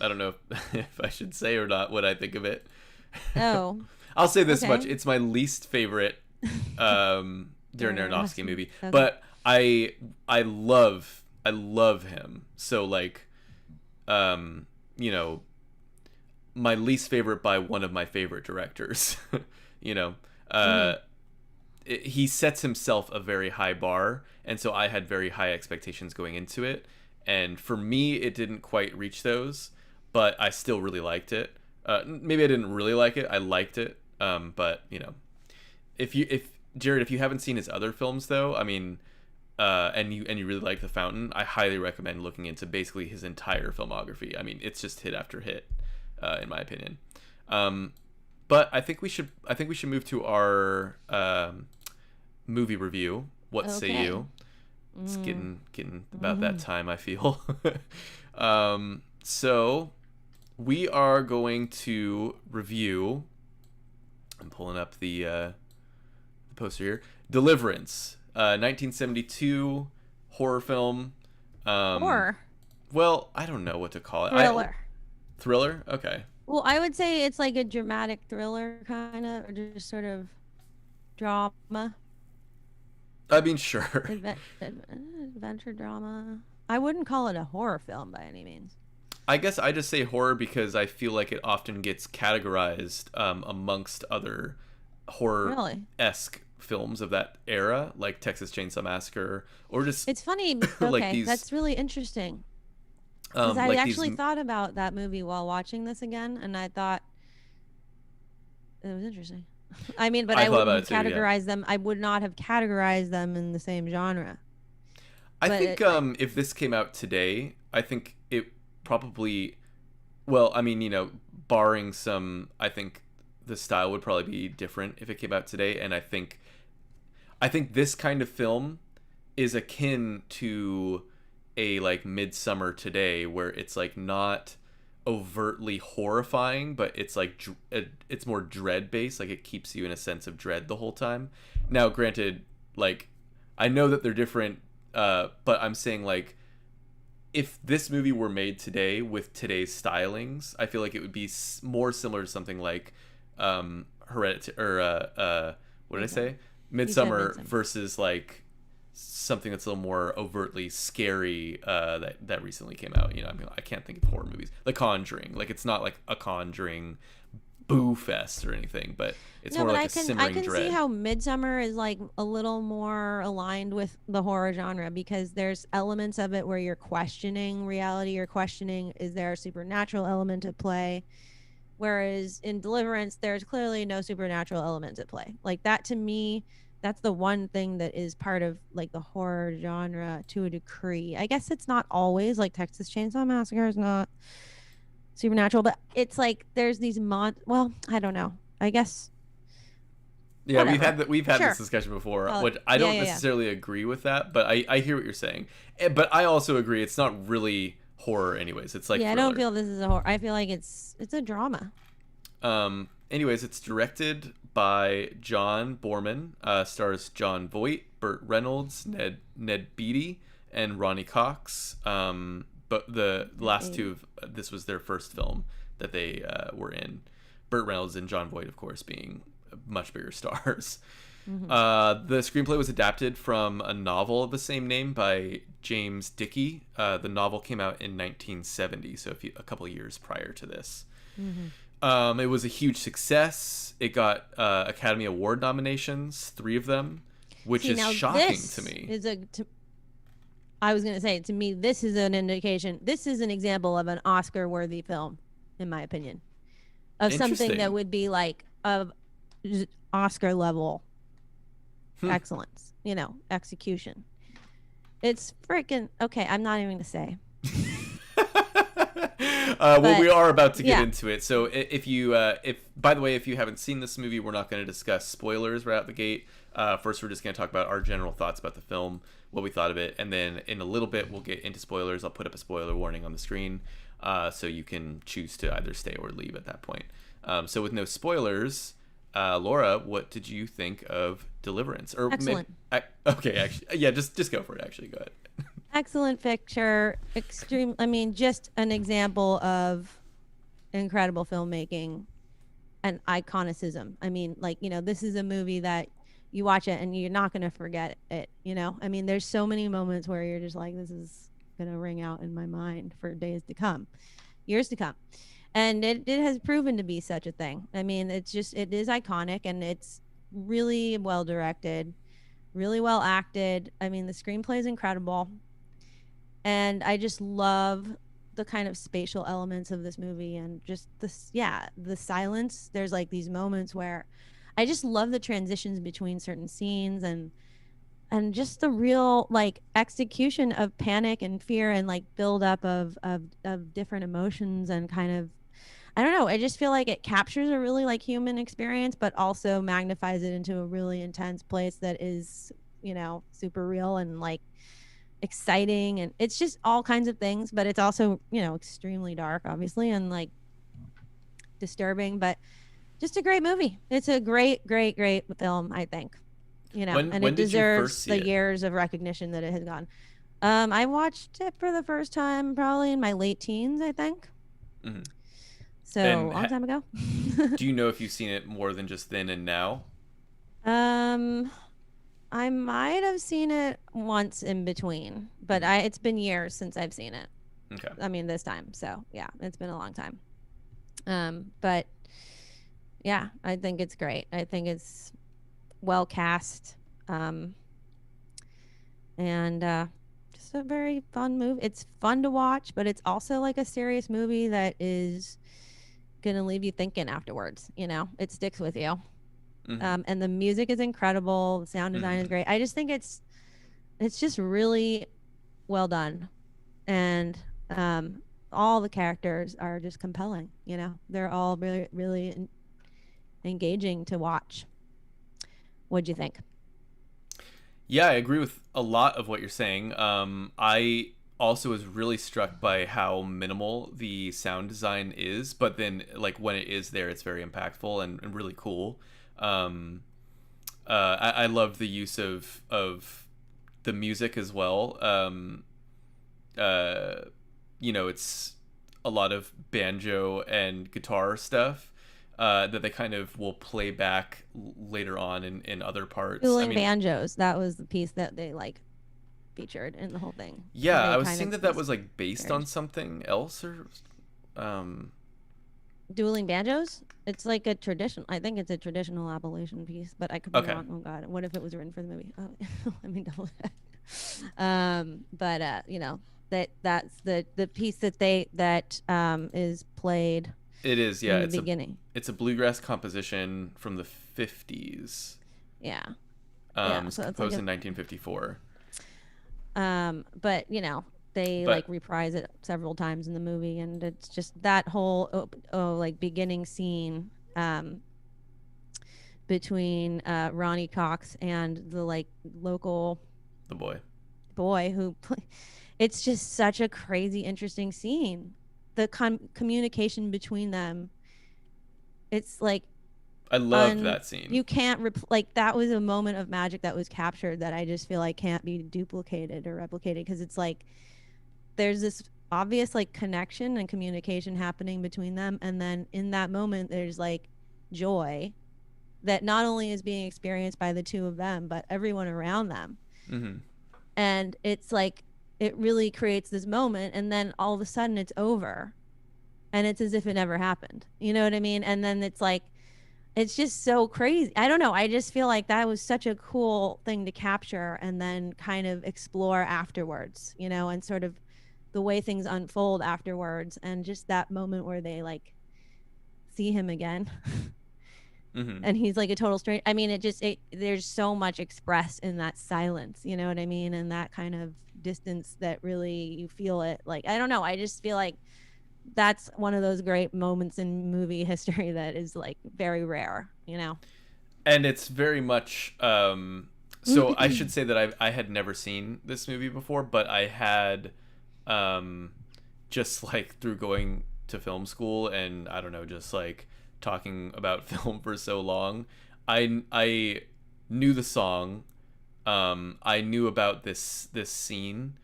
I don't know if I should say or not what I think of it. Oh, I'll say this much: okay. it's my least favorite Darren Darren Aronofsky Aronofsky. movie, Okay. but I love him. So like, um, you know, my least favorite by one of my favorite directors. you know, Mm-hmm. uh, he sets himself a very high bar, and so I had very high expectations going into it, and for me, it didn't quite reach those, but I still really liked it. Maybe I didn't really like it. I liked it, but if Jared, if you haven't seen his other films, though, I mean, and you really like The Fountain, I highly recommend looking into basically his entire filmography. I mean, it's just hit after hit, in my opinion. Um, but I think we should move to our movie review. What say Okay. you? It's getting about that Mm-hmm. time, I feel. So we are going to review. I'm pulling up the poster here. Deliverance, 1972 horror film. Um, Or well, I don't know what to call it. I thriller. thriller. Okay. Well, I would say it's like a dramatic thriller kind of, or just sort of drama, I mean, sure. adventure drama. I wouldn't call it a horror film by any means. I guess I just say horror because I feel like it often gets categorized amongst other horror Really? esque films of that era, like Texas Chainsaw Massacre, or just It's funny. like Okay, these that's really interesting because I like these. actually thought about that movie while watching this again, and I thought it was interesting. I mean, but I I thought wouldn't about have it too. Yeah. categorized them. I would not have categorized them in the same genre. I But think if this came out today, I think it probably. Well, I mean, barring some, I think the style would probably be different if it came out today, and I think this kind of film is akin to a like Midsummer today, where it's like not overtly horrifying, but it's like it's more dread based. Like it keeps you in a sense of dread the whole time. Now, granted, like I know that they're different, but I'm saying like if this movie were made today with today's stylings, I feel like it would be more similar to something like Hereditary or what did I Midsummer. say? You said Midsummer Midsummer. versus like something that's a little more overtly scary that recently came out. I mean, I can't think of horror movies. The Conjuring, like it's not like a Conjuring boo fest or anything, but it's No, more but like I a can I simmering can see dread. how Midsummer is like a little more aligned with the horror genre because there's elements of it where you're questioning reality, you're questioning is there a supernatural element at play? Whereas in Deliverance, there's clearly no supernatural element at play. Like that to me, that's the one thing that is part of like the horror genre to a degree. I guess it's not always like Texas Chainsaw Massacre is not supernatural, but it's like there's these well, I don't know. I guess Yeah, whatever. we've had this Sure. discussion before, Call it. which I Yeah, don't yeah, yeah. necessarily agree with that, but I hear what you're saying. But I also agree it's not really horror anyways. It's like Yeah, I don't thriller. feel this is a horror. I feel like it's a drama. Anyways, it's directed by John Borman. Stars John Voight, Burt Reynolds, Ned Beatty, and Ronnie Cox. But the last two, this was their first film that they were in. Burt Reynolds and John Voight, of course, being much bigger stars. Mm-hmm. The screenplay was adapted from a novel of the same name by James Dickey. The novel came out in 1970, so a couple of years prior to this. Mm-hmm. It was a huge success. It got Academy Award nominations, 3 of them, which See, is now shocking to this me. is I was going to say, to me, this is an indication. This is an example of an Oscar-worthy film, in my opinion, of something that Interesting. would be like of Oscar level Hmm. excellence. Execution. It's freaking okay. I'm not even going to say, Well, we but are about to get yeah, into it. So if by the way, if you haven't seen this movie, we're not going to discuss spoilers right out the gate. First, we're just going to talk about our general thoughts about the film, what we thought of it, and then in a little bit, we'll get into spoilers. I'll put up a spoiler warning on the screen, so you can choose to either stay or leave at that point. So with no spoilers, Laura, what did you think of Deliverance? Or maybe, excellent. okay, actually, yeah, just go for it. Actually, go ahead. Excellent picture. Extreme. I mean, just an example of incredible filmmaking and iconicism. I mean, like, this is a movie that you watch it and you're not going to forget it. I mean, there's so many moments where you're just like, this is going to ring out in my mind for days to come, years to come. And it has proven to be such a thing. I mean, it is iconic and it's really well directed, really well acted. I mean, the screenplay is incredible. And I just love the kind of spatial elements of this movie and just the silence. There's like these moments where I just love the transitions between certain scenes and and just the real like execution of panic and fear and like build up of different emotions and kind of, I don't know, I just feel like it captures a really like human experience but also magnifies it into a really intense place that is, super real and like exciting, and it's just all kinds of things, but it's also, extremely dark obviously and like disturbing, but just a great movie. It's a great, great, great film, I think. And When it did you first deserves see the it? years of recognition that it has gotten. I watched it for the first time probably in my late teens, I think. Hmm. So a And long time ago. do you know if you've seen it more than just then and now? um, I might have seen it once in between, but Hmm. it's been years since I've seen it. Okay. I mean, this time. So yeah, it's been a long time. But yeah, I think it's great. I think it's well cast. Um, and just a very fun movie. It's fun to watch, but it's also like a serious movie that is gonna leave you thinking afterwards. It sticks with you. Hmm. And the music is incredible. The sound design is Hmm. great. I just think it's just really well done, and all the characters are just compelling. They're all really really engaging to watch. What'd you think? Yeah, I agree with a lot of what you're saying. I also was really struck by how minimal the sound design is, but then like when it is there, it's very impactful and really cool. Um, I love the use of the music as well. Uh, it's a lot of banjo and guitar stuff that they kind of will play back later on in other parts. I Dueling mean, Banjos. That was the piece that they like featured in the whole thing. yeah, They I was kind seeing of that was like based on inspired something else or um Dueling Banjos. It's like a tradition. I think it's a traditional Appalachian piece, but I could be okay. wrong. Oh God, what if it was written for the movie? Oh, let me double check. But that's the piece that is played It is, yeah, in the beginning. it's a bluegrass composition from the 50s. Yeah, yeah. It's So it's like composed a in 1954. but they like But reprise it several times in the movie, and it's just that whole like beginning scene between Ronnie Cox and the like local the boy. boy it's just such a crazy interesting scene. The communication between them, it's like I loved that scene. you can't like that was a moment of magic that was captured that I just feel like can't be duplicated or replicated, because it's like there's this obvious like connection and communication happening between them, and then in that moment there's like joy that not only is being experienced by the two of them but everyone around them. Hmm. And it's like it really creates this moment, and then all of a sudden it's over, and it's as if it never happened. You know what I mean? And then it's like it's just so crazy. I don't know, I just feel like that was such a cool thing to capture and then kind of explore afterwards, and sort of the way things unfold afterwards, and just that moment where they like see him again. Hmm. And he's like a total stranger. I mean, there's so much expressed in that silence, you know what I mean? And that kind of distance that really you feel it. Like, I don't know, I just feel like that's one of those great moments in movie history that is like very rare. And it's very much so I should say that I had never seen this movie before, but I had um just like through going to film school and I don't know, just like talking about film for so long, I knew the song. I knew about this scene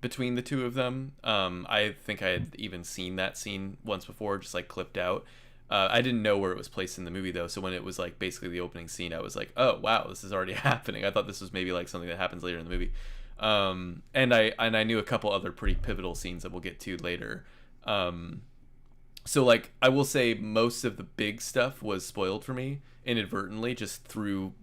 between the two of them. I think I had even seen that scene once before, just like clipped out. I didn't know where it was placed in the movie though, so when it was like basically the opening scene, I was like, "Oh wow, this is already happening." I thought this was maybe like something that happens later in the movie. And I knew a couple other pretty pivotal scenes that we'll get to later. Um, so like I will say most of the big stuff was spoiled for me inadvertently just through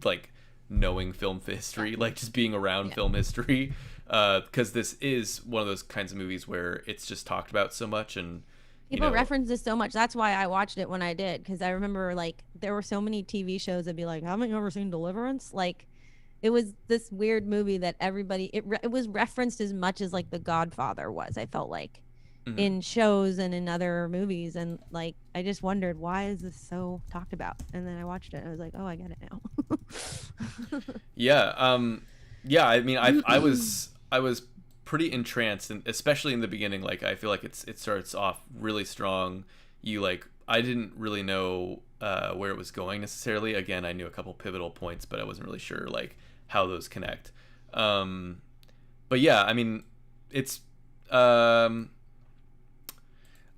like knowing film history, like just being around Yeah. film history, because this is one of those kinds of movies where it's just talked about so much and you People know reference this so much. That's why I watched it when I did, because I remember like there were so many TV shows that'd be like, haven't you ever seen Deliverance? Like it was this weird movie that it was referenced as much as like The Godfather was. I felt like Hmm. in shows and in other movies, and like I just wondered, why is this so talked about? And then I watched it and I was like, oh, I get it now. Yeah. Yeah. I mean, I was pretty entranced, and especially in the beginning. Like, I feel like it starts off really strong. You like, I didn't really know where it was going necessarily. Again, I knew a couple pivotal points, but I wasn't really sure like how those connect. Um, but yeah, I mean, it's um,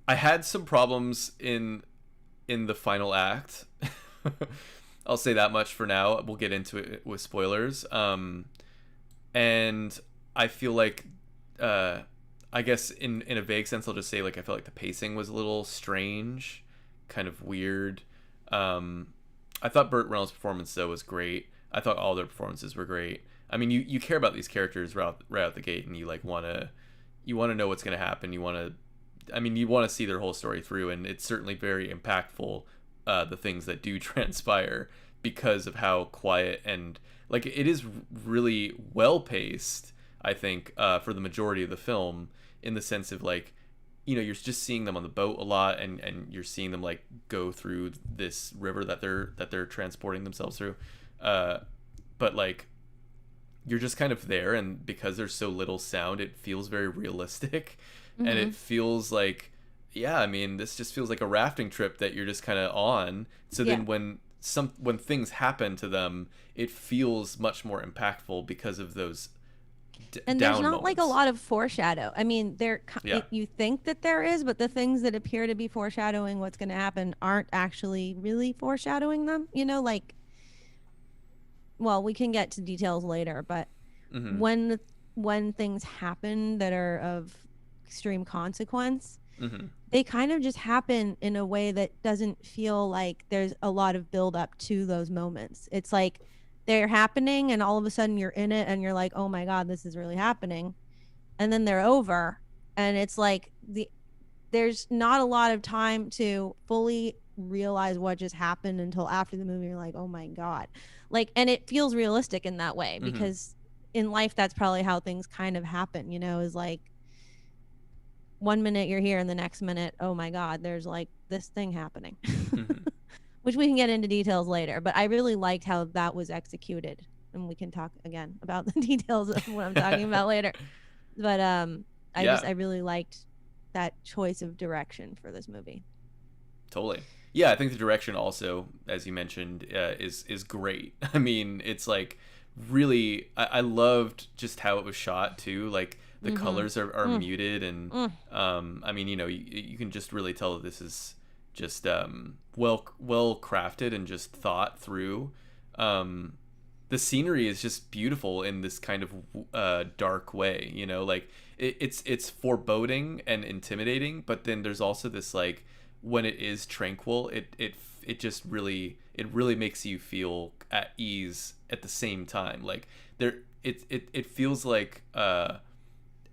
I had some problems in the final act. I'll say that much for now. We'll get into it with spoilers. And I feel like, uh, I guess in a vague sense, I'll just say like I felt like the pacing was a little strange, kind of weird. Um, I thought Burt Reynolds' performance though was great. I thought all their performances were great. I mean, you care about these characters right out the gate, and you like wanna know what's gonna happen. I mean, you want to see their whole story through, and it's certainly very impactful, the things that do transpire because of how quiet and like it is really well paced. I think for the majority of the film, in the sense of like, you're just seeing them on the boat a lot, and you're seeing them like go through this river that they're transporting themselves through. Uh, but like you're just kind of there, and because there's so little sound, it feels very realistic. And Hmm. it feels like, yeah, I mean, this just feels like a rafting trip that you're just kind of on. So Yeah. then when things happen to them, it feels much more impactful because of those And there's down not like a moments. lot of foreshadow. I mean, Yeah. you think that there is, but the things that appear to be foreshadowing what's going to happen aren't actually really foreshadowing them. Like, well, we can get to details later, but Mm-hmm. when when things happen that are of extreme consequence, Mm-hmm. they kind of just happen in a way that doesn't feel like there's a lot of build up to those moments. It's like they're happening and all of a sudden you're in it and you're like, "Oh my god, this is really happening." And then they're over and it's like there's not a lot of time to fully realize what just happened until after the movie. You're like, oh my god, like, and it feels realistic in that way Mm-hmm. because in life that's probably how things kind of happen, is like one minute you're here and the next minute, oh my god, there's like this thing happening. Mm-hmm. Which we can get into details later, but I really liked how that was executed, and we can talk again about the details of what I'm talking about later. But Yeah. I really liked that choice of direction for this movie. Totally. Yeah, I think the direction also, as you mentioned, is great. I mean, it's like really. I loved just how it was shot too. Like the Mm-hmm. colors are Mm, muted, and mm. I mean, you can just really tell that this is just well crafted and just thought through. Um, the scenery is just beautiful in this kind of dark way. Like it's foreboding and intimidating, but then there's also this like when it is tranquil, it just really makes you feel at ease at the same time. Like it feels like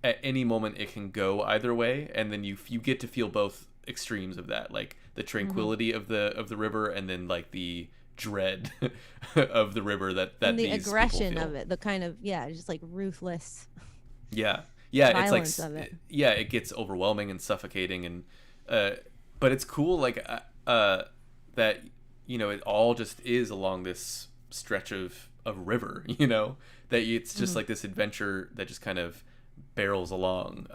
at any moment it can go either way, and then you get to feel both extremes of that, like the Mm-hmm. tranquility of the river, and then like the dread of the river And that the these people aggression feel. of it, the kind of, yeah, just like ruthless Yeah, yeah, it's like violence of it. yeah, it gets overwhelming and suffocating, and uh, but it's cool like that it all just is along this stretch of river, that it's just Mm-hmm. like this adventure that just kind of barrels along.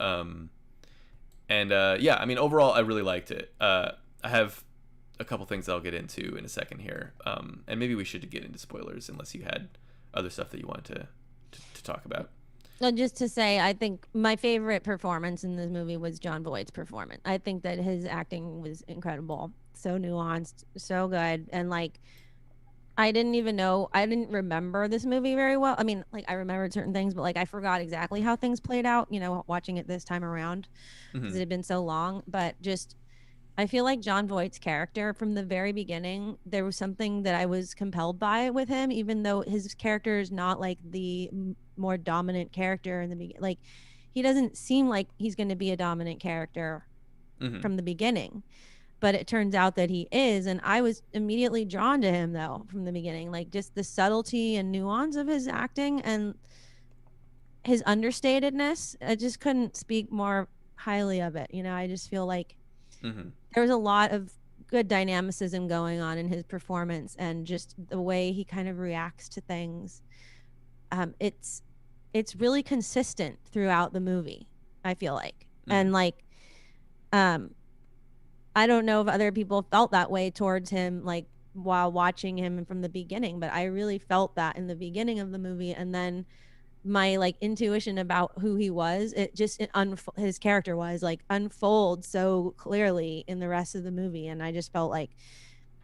And yeah, I mean overall I really liked it. I have a couple things I'll get into in a second here, and maybe we should get into spoilers unless you had other stuff that you wanted to talk about. Well, just to say, I think my favorite performance in this movie was John Voight's performance. I think that his acting was incredible, so nuanced, so good, and like I didn't remember this movie very well. I mean, like I remembered certain things, but like I forgot exactly how things played out, watching it this time around because Hmm. it had been so long. But just, I feel like John Voight's character from the very beginning, there was something that I was compelled by with him, even though his character is not like the more dominant character in the beginning. Like, he doesn't seem like he's going to be a dominant character Hmm. from the beginning, but it turns out that he is. And I was immediately drawn to him though from the beginning, like just the subtlety and nuance of his acting and his understatedness. I just couldn't speak more highly of it. I just feel like there was a lot of good dynamicism going on in his performance and just the way he kind of reacts to things. It's really consistent throughout the movie, I feel like. And like I don't know if other people felt that way towards him, like while watching him from the beginning, but I really felt that in the beginning of the movie. And then my like intuition about who he was, his character was like unfolds so clearly in the rest of the movie. And I just felt like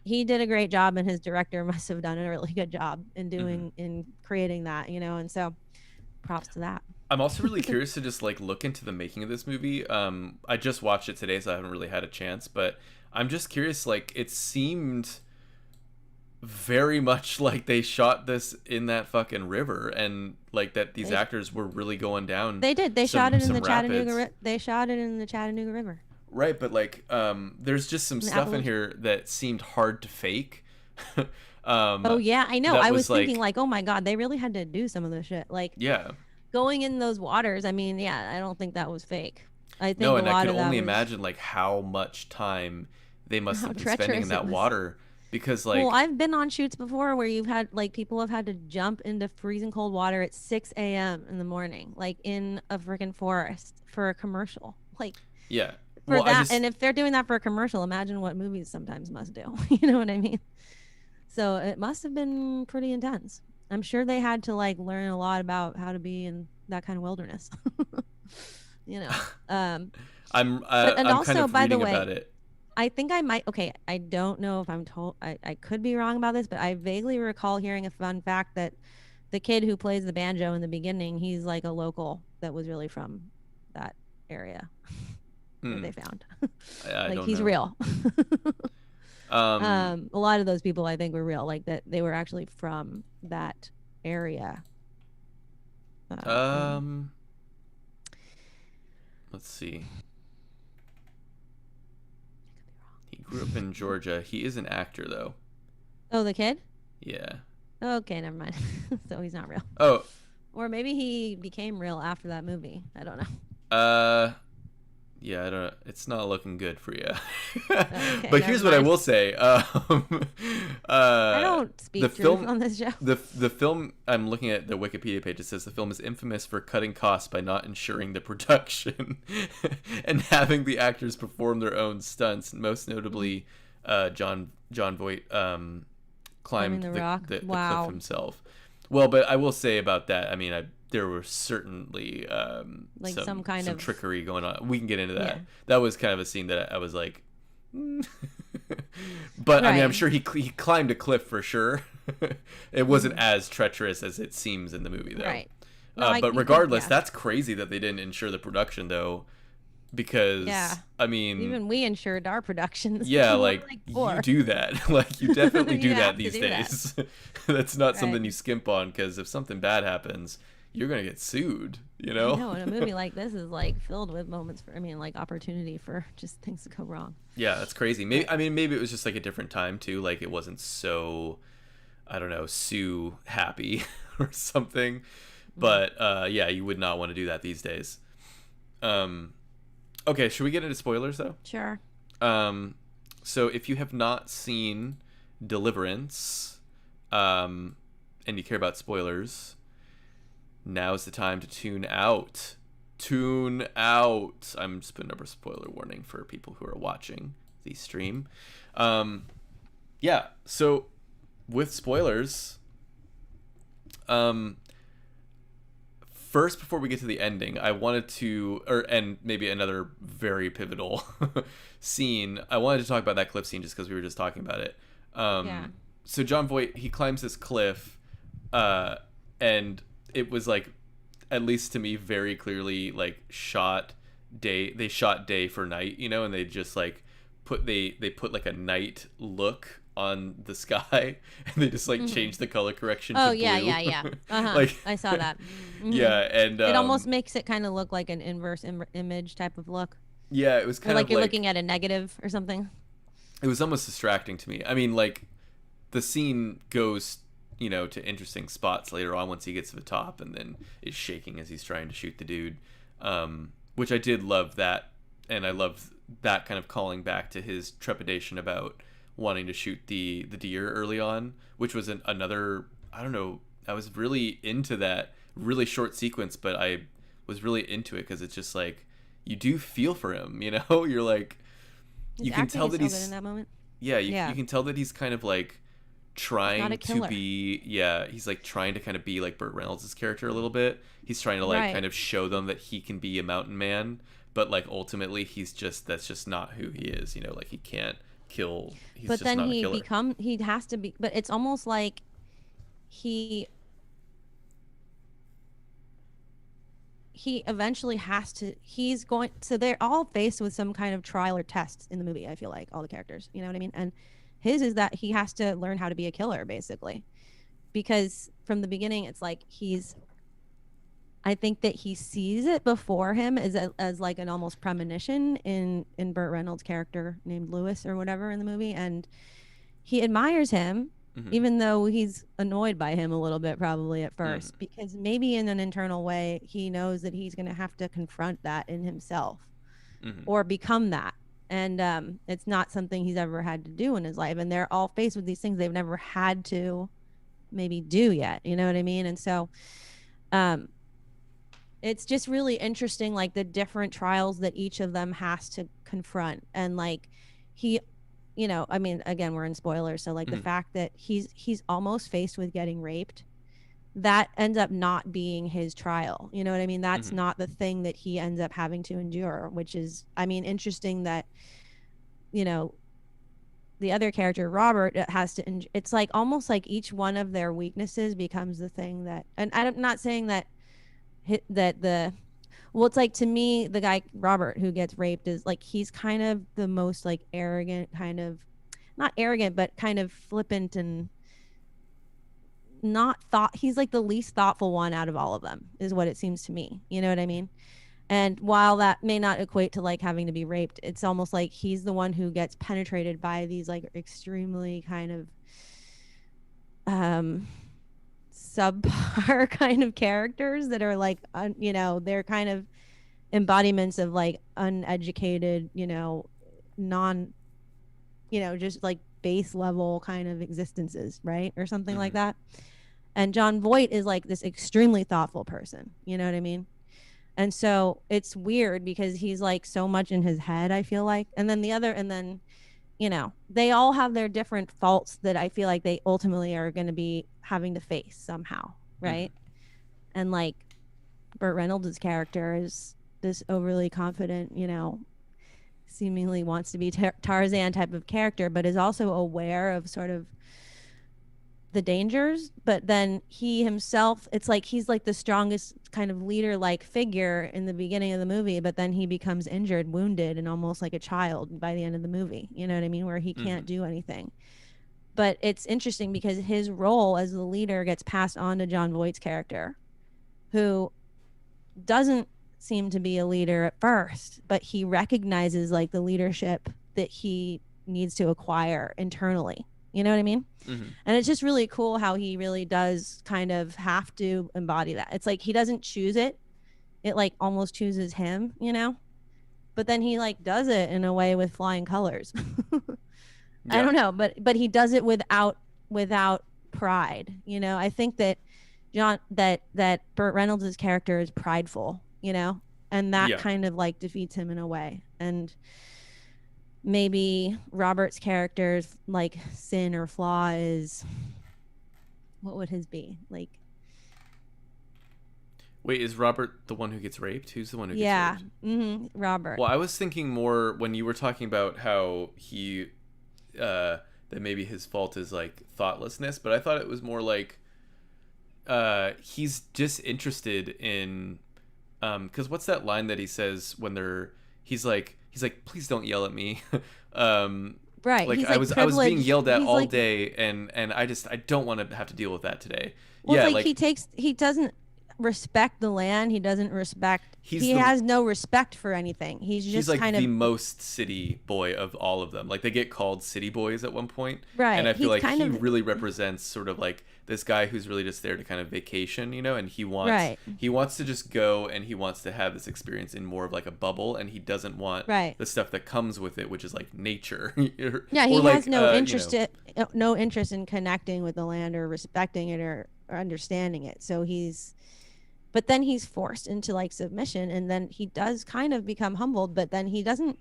he did a great job, and his director must have done a really good job in creating that, and so props to that. I'm also really curious to just like look into the making of this movie. I just watched it today, so I haven't really had a chance, but I'm just curious. Like, it seemed very much like they shot this in that fucking river, and like that these actors were really going down. They did. They shot it in the Chattanooga. They shot it in the Chattanooga River. Right, but like, there's just some stuff in here that seemed hard to fake. Oh yeah, I know. I was thinking like, oh my god, they really had to do some of this shit. Like, yeah, going in those waters. I mean, yeah, I don't think that was fake. I think no, and I can only imagine like how much time they must have been spending in that water. Because like, well, I've been on shoots before where you've had like people have had to jump into freezing cold water at 6 a.m. in the morning, like in a freaking forest for a commercial. Like, yeah, for that. And if they're doing that for a commercial, imagine what movies sometimes must do. You know what I mean? So it must have been pretty intense. I'm sure they had to like learn a lot about how to be in that kind of wilderness. I'm also, kind of by the reading way, about it. I think I might. Okay, I don't know if I'm told. I could be wrong about this, but I vaguely recall hearing a fun fact that the kid who plays the banjo in the beginning, he's like a local that was really from that area that they found. Like, he's know. Real. A lot of those people I think were real, like that they were actually from that area. Let's see. He grew up in Georgia. He is an actor, though. Oh, the kid? Yeah. Okay, never mind. So he's not real. Oh. Or maybe he became real after that movie. I don't know. Yeah, I don't know. It's not looking good for you. Okay, but here's what I will say. I don't speak truth on this show. The film, I'm looking at the Wikipedia page. It says the film is infamous for cutting costs by not ensuring the production and having the actors perform their own stunts. Most notably, John Voight climbed the cliff himself. Well, but I will say about that. I mean, there were certainly like some trickery going on. We can get into that. Yeah. That was kind of a scene that I was like, but right. I mean, I'm sure he climbed a cliff for sure. It wasn't as treacherous as it seems in the movie, though. Right. No, but regardless, that's crazy that they didn't ensure the production, though, because I mean, even we insured our productions. Yeah, like you do that. Like you definitely do that these days. That's not something you skimp on, because if something bad happens, you're gonna get sued, I know, and a movie like this is like filled with moments like opportunity for just things to go wrong. Yeah, that's crazy. Maybe it was just like a different time too. Like it wasn't so, I don't know, Sue happy or something. But yeah, you would not want to do that these days. Okay, should we get into spoilers though? Sure. So if you have not seen Deliverance, and you care about spoilers, now's the time to tune out. Tune out. I'm just putting up a spoiler warning for people who are watching the stream. Yeah, so with spoilers, first, before we get to the ending, I wanted to, and maybe another very pivotal scene, I wanted to talk about that cliff scene just because we were just talking about it. So John Voight, he climbs this cliff, and it was like, at least to me, very clearly like shot day. They shot day for night, and they just like put like a night look on the sky, and they just like changed the color correction to blue. Yeah. Like, I saw that. Yeah, and it almost makes it kind of look like an inverse image type of look. Yeah, it was kind of like you're looking at a negative or something. it was almost distracting to me. I mean, like, the scene goes, to interesting spots later on once he gets to the top and then is shaking as he's trying to shoot the dude, which I did love that, and I love that kind of calling back to his trepidation about wanting to shoot the deer early on, which was another, I don't know, I was really into that really short sequence, but I was really into it because it's just like, you do feel for him, you're like, you can tell that he's in that moment. Yeah, you can tell that he's kind of like trying to be, he's like trying to kind of be like Burt Reynolds' character a little bit. He's trying to like kind of show them that he can be a mountain man, but like ultimately that's just not who he is, like he can't kill. He's but just then not a killer. he has to be, but it's almost like he eventually has to, so they're all faced with some kind of trial or test in the movie, I feel like, all the characters, you know what I mean? And his is that he has to learn how to be a killer, basically, because from the beginning it's like I think that he sees it before him as like an almost premonition in Burt Reynolds' character named Lewis or whatever in the movie, and he admires him, even though he's annoyed by him a little bit probably at first, because maybe in an internal way he knows that he's going to have to confront that in himself or become that. And it's not something he's ever had to do in his life. And they're all faced with these things they've never had to maybe do yet. You know what I mean? And so it's just really interesting, like the different trials that each of them has to confront. And like I mean, again, we're in spoilers. So like the fact that he's almost faced with getting raped, that ends up not being his trial. You know what I mean? That's not the thing that he ends up having to endure, which is, I mean, interesting that, the other character, Robert, has to, it's like almost like each one of their weaknesses becomes the thing that, and I'm not saying that well, it's like, to me, the guy, Robert, who gets raped is like, he's kind of the most like arrogant, kind of, not arrogant, but kind of flippant and he's like the least thoughtful one out of all of them, is what it seems to me. You know what I mean? And while that may not equate to like having to be raped, it's almost like he's the one who gets penetrated by these like extremely kind of subpar kind of characters that are like, they're kind of embodiments of like uneducated, non, just like base level kind of existences, right? Or something like that. And Jon Voight is like this extremely thoughtful person, you know what I mean? And so it's weird because he's like so much in his head, I feel like. And then they all have their different faults that I feel like they ultimately are going to be having to face somehow, right? And like Burt Reynolds' character is this overly confident, seemingly wants to be Tarzan type of character, but is also aware of sort of the dangers. But then he himself, it's like he's like the strongest kind of leader like figure in the beginning of the movie, but then he becomes injured, wounded, and almost like a child by the end of the movie, you know what I mean, where he can't do anything. But it's interesting because his role as the leader gets passed on to Jon Voight's character, who doesn't seem to be a leader at first, but he recognizes like the leadership that he needs to acquire internally. You know what I mean? And it's just really cool how he really does kind of have to embody that. It's like he doesn't choose it. It like almost chooses him, but then he like does it in a way with flying colors. I don't know, but he does it without pride. I think that that Burt Reynolds' character is prideful, and that kind of like defeats him in a way. And maybe Robert's character's like sin or flaw is, what would his be? Like, wait, is Robert the one who gets raped? Who's the one who gets raped? Robert. Well, I was thinking more when you were talking about how he that maybe his fault is like thoughtlessness, but I thought it was more like he's disinterested in because what's that line that he says when he's like please don't yell at me. Right. Like I was being yelled at all day, and I don't want to have to deal with that today. Well, yeah, like he doesn't. respect the land. He doesn't respect. He has no respect for anything. He's just like kind the of most city boy of all of them. Like they get called city boys at one point, and right. I feel He's like kind he of really represents sort of like this guy who's really just there to kind of vacation, you know, and right. he wants to just go and he wants to have this experience in more of like a bubble, and he doesn't want Right. the stuff that comes with it, which is like nature. Yeah, or he like has no you know. no interest in connecting with the land or respecting it or understanding it. So but then he's forced into like submission, and then he does kind of become humbled, but then he doesn't.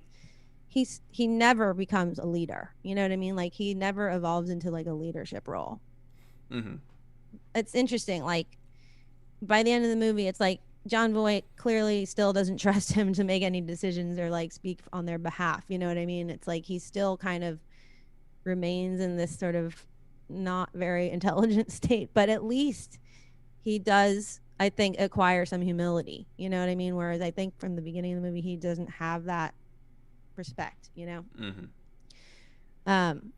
He never becomes a leader. You know what I mean? Like he never evolves into like a leadership role. Mm-hmm. It's interesting. Like by the end of the movie, it's like John Voight clearly still doesn't trust him to make any decisions or like speak on their behalf. You know what I mean? It's like he still kind of remains in this sort of not very intelligent state, but at least he does, I think, acquire some humility. You know what I mean? Whereas I think from the beginning of the movie, he doesn't have that respect, you know? Mm-hmm. Um,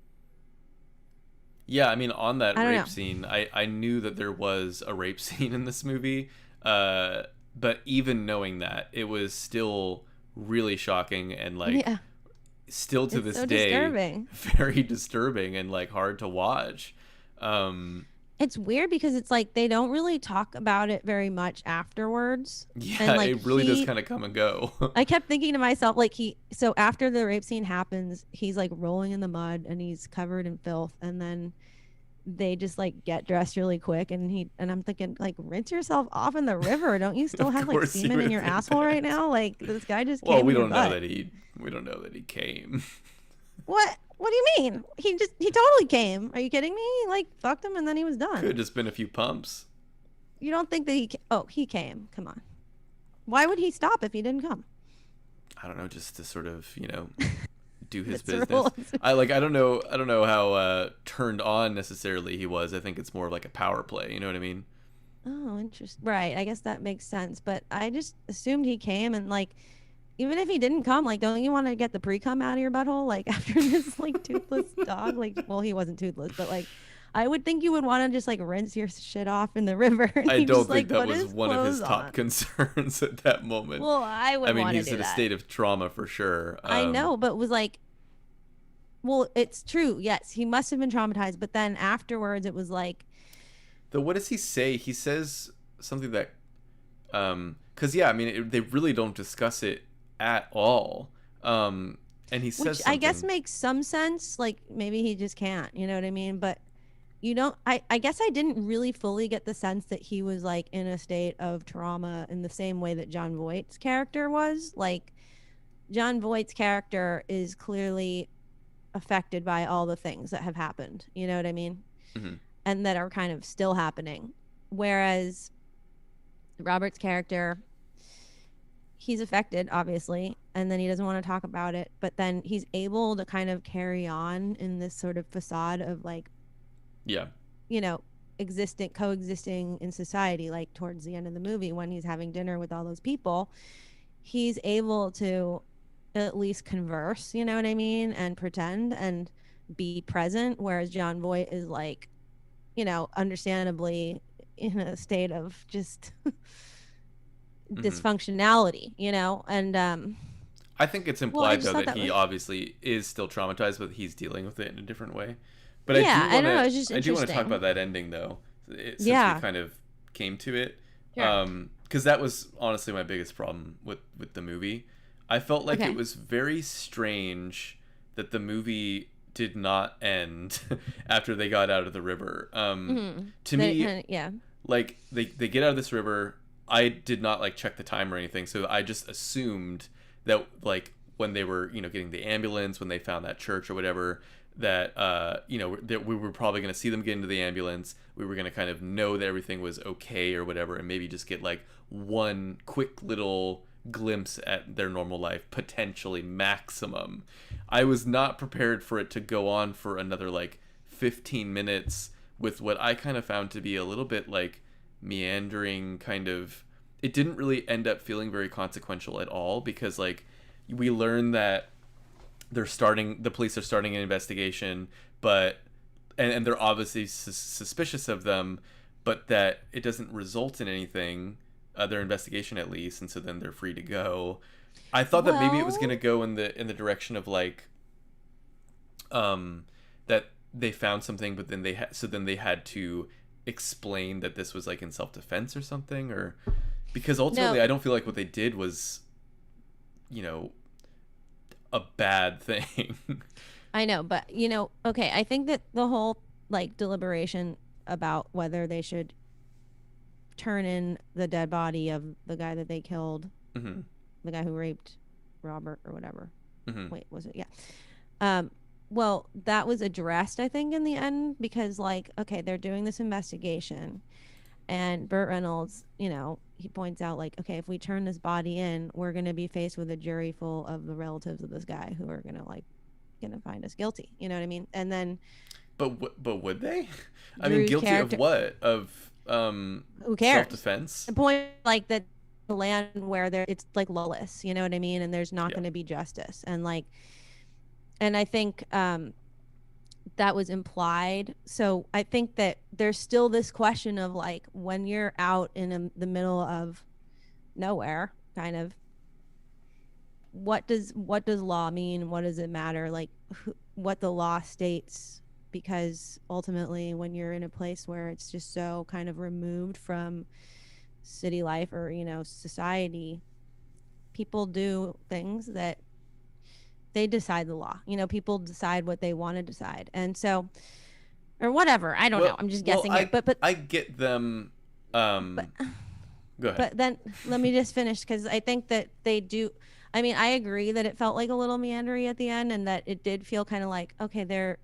Yeah, I mean, on that I don't rape know. scene, I knew that there was a rape scene in this movie, but even knowing that, it was still really shocking and like Yeah, still to it's this so day disturbing. very disturbing and like hard to watch. It's weird because it's like they don't really talk about it very much afterwards. Yeah, And like it really does kind of come and go. I kept thinking to myself, like so after the rape scene happens, he's like rolling in the mud and he's covered in filth. And then they just like get dressed really quick. And I'm thinking, like, rinse yourself off in the river. Don't you still Of have like course you semen in would your think asshole right that. now? Like, this guy just Well, came in your butt. we don't know that he came. What do you mean? He totally came. Are you kidding me? He like fucked him and then he was Could have done. just been a few pumps. You don't think that he came. Come on. Why would he stop if he didn't come? I don't know, just to sort of, you know, do his Visceral. business. I don't know how turned on necessarily he was. I think it's more of like a power play, you know what I mean? Oh, interesting. Right. I guess that makes sense. But I just assumed he came and like even if he didn't come, like don't you want to get the pre-cum out of your butthole like after this like toothless dog? Like well, he wasn't toothless, but like I would think you would want to just like rinse your shit off in the river and I he don't just think like that put was his one of his clothes top on. concerns at that moment. Well, I I would mean, want to he's do in a that. state of trauma for sure. I know, but was like well, it's true. Yes, he must have been traumatized, but then afterwards it was like Though, what does he say? He says something that, because yeah, I mean, they really don't discuss it at all. And he says which I guess something. makes some sense. Like maybe he just can't, you know what I mean? But you don't I guess I didn't really fully get the sense that he was like in a state of trauma in the same way that John Voight's character was. Like John Voight's character is clearly affected by all the things that have happened. You know what I mean? Mm-hmm. And that are kind of still happening. Whereas Robert's character, he's affected, obviously, and then he doesn't want to talk about it. But then he's able to kind of carry on in this sort of facade of like, Yeah. you know, coexisting in society. Like towards the end of the movie, when he's having dinner with all those people, he's able to at least converse, you know what I mean, and pretend and be present. Whereas John Voight is like, you know, understandably in a state of just Mm-hmm. dysfunctionality, you know, and I think it's well, I implied just though thought that that he was obviously is still traumatized, but he's dealing with it in a different way. But yeah, I don't know, it's just I do want to talk about interesting. that ending though, since we Yeah, kind of came to it, sure. because that was honestly my biggest problem with the movie. I felt like it Okay. was very strange that the movie did not end after they got out of the river. To That it me, kind of yeah. like they get out of this river. I did not like check the time or anything, so I just assumed that like when they were, you know, getting the ambulance, when they found that church or whatever, that you know, that we were probably going to see them get into the ambulance. We were going to kind of know that everything was okay or whatever, and maybe just get like one quick little glimpse at their normal life, potentially maximum. I was not prepared for it to go on for another like 15 minutes with what I kind of found to be a little bit like meandering kind of. It didn't really end up feeling very consequential at all, because like we learn that the police are starting an investigation, but and they're obviously suspicious of them, but that it doesn't result in anything, their investigation at least, and so then they're free to go. I thought that maybe it was going to Well, go in the direction of like that they found something, but then they had to explain that this was like in self-defense or something, or because no, ultimately I don't feel like what they did was, you know, a bad thing. I know, but okay, I think that the whole like deliberation about whether they should turn in the dead body of the guy that they killed, Hmm. the guy who raped Robert or whatever. Hmm. Wait, was it? Yeah. Um, well, that was addressed, I think, in the end because, like, okay, they're doing this investigation, and Burt Reynolds, he points out, like, okay, if we turn this body in, we're going to be faced with a jury full of the relatives of this guy who are going to find us guilty. You know what I mean? And then But would they? I mean, Drew's guilty of character, what? Of who cares? self-defense? The point, like, that the land where it's like lawless, you know what I mean? And there's not Yeah. going to be justice. And I think that was implied. So I think that there's still this question of like when you're out in the middle of nowhere, kind of, what does law mean? What does it matter? Like what the law states, because ultimately when you're in a place where it's just so kind of removed from city life or society, people do things that they decide the law. People decide what they want to decide. And so, or whatever. I don't know. I'm just Well, guessing here. But I get them. but Um, Go ahead. but then let me just finish because I think that they do. I mean, I agree that it felt like a little meandery at the end, and that it did feel kind of like, okay, they're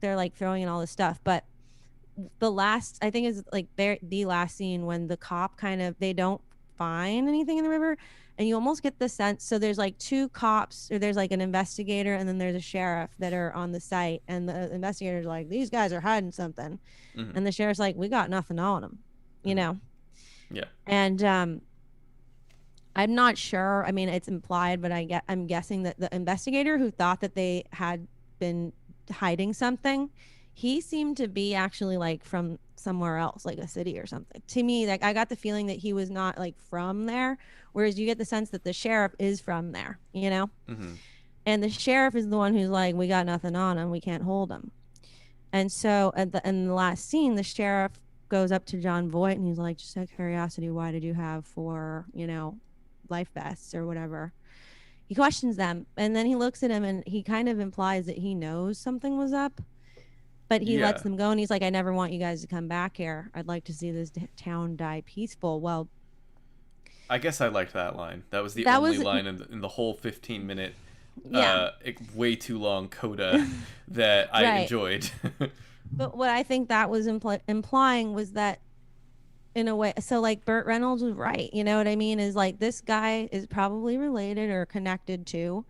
like throwing in all this stuff. But the last, I think, is like the last scene when the cop kind of, they don't find anything in the river, and you almost get the sense. So there's like two cops, or there's like an investigator, and then there's a sheriff that are on the site, and the investigator's like, these guys are hiding something, Hmm. and the sheriff's like, we got nothing on them, you Hmm. know. Yeah. And I'm not sure. I mean, it's implied, but I'm guessing that the investigator who thought that they had been hiding something, he seemed to be actually like from somewhere else, like a city or something. To me, like I got the feeling that he was not like from there, whereas you get the sense that the sheriff is from there. Hmm. And the sheriff is the one who's like, we got nothing on him, we can't hold him. And so in the last scene, the sheriff goes up to John Voight and he's like, just out of curiosity, why did you have four, life vests or whatever? He questions them, and then he looks at him and he kind of implies that he knows something was up, but he lets Yeah. them go and he's like, I never want you guys to come back here. I'd like to see this town die peaceful. Well, I guess I liked that line. That was the that only was, line in the whole 15-minute, yeah. way too long coda that I Right. enjoyed. But what I think that was implying was that, in a way, so like Burt Reynolds was right, you know what I mean, is like this guy is probably related or connected to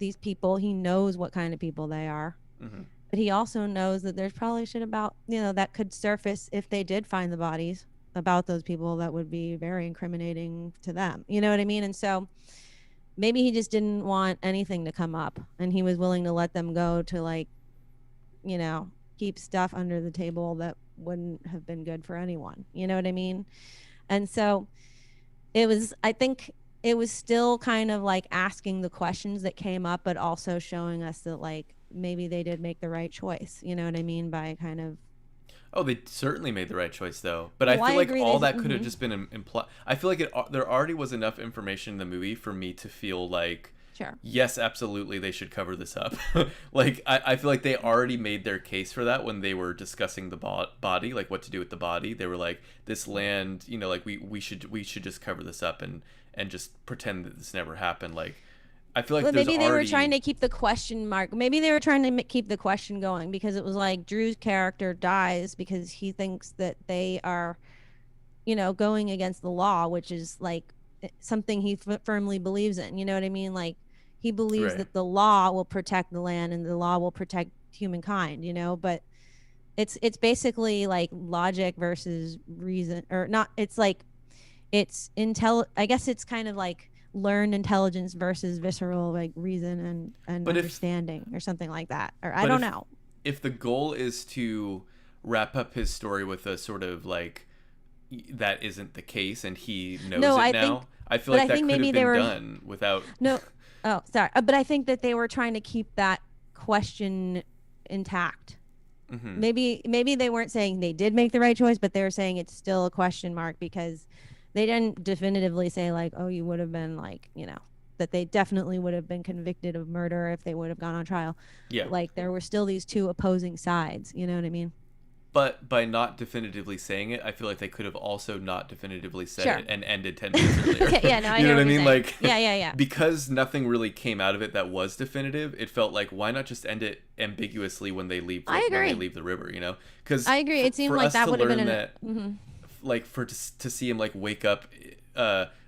these people. He knows what kind of people they are, Hmm. but he also knows that there's probably shit about, that could surface if they did find the bodies, about those people that would be very incriminating to them, you know what I mean. And so maybe he just didn't want anything to come up, and he was willing to let them go to, like, you know keep stuff under the table that wouldn't have been good for anyone, you know what I mean. And so I think it was still kind of like asking the questions that came up, but also showing us that, like, maybe they did make the right choice, you know what I mean, by kind of. Oh, they certainly made the right choice, though. But I Well, I feel like agree. all that could have Mm-hmm. just been implied. I feel like there already was enough information in the movie for me to feel like, Sure. yes, absolutely, they should cover this up. Like, I feel like they already made their case for that when they were discussing the body, like what to do with the body. They were like, this land, like we should just cover this up and just pretend that this never happened. Like, I feel like Well, there's maybe they were trying already. to keep the question mark. Maybe they were trying to keep the question going, because it was like Drew's character dies because he thinks that they are, going against the law, which is like something he firmly believes in. You know what I mean? Like, he believes Right. that the law will protect the land and the law will protect humankind. But it's basically like logic versus reason, or not. It's like I guess it's kind of like learned intelligence versus visceral, like, reason and But if understanding, or something like that. Or I but don't know. if the goal is to wrap up his story with a sort of like that isn't the case and he knows No, it I think, now. I feel but like I that think could maybe have they been were done without. no. Oh, sorry, but I think that they were trying to keep that question intact. Hmm. Maybe they weren't saying they did make the right choice, but they were saying it's still a question mark because they didn't definitively say like, oh, you would have been like, that they definitely would have been convicted of murder if they would have gone on trial. Yeah. But like there were still these two opposing sides, you know what I mean? But by not definitively saying it, I feel like they could have also not definitively said Sure. it and ended 10 minutes earlier. Okay, yeah, no, I You know hear what I what you're mean? saying. Like, Yeah. because nothing really came out of it that was definitive, it felt like why not just end it ambiguously when they leave I agree. the river, you know? Because I agree. It seemed for like us that to would have been learn an. that, Mm-hmm. like to see him like wake up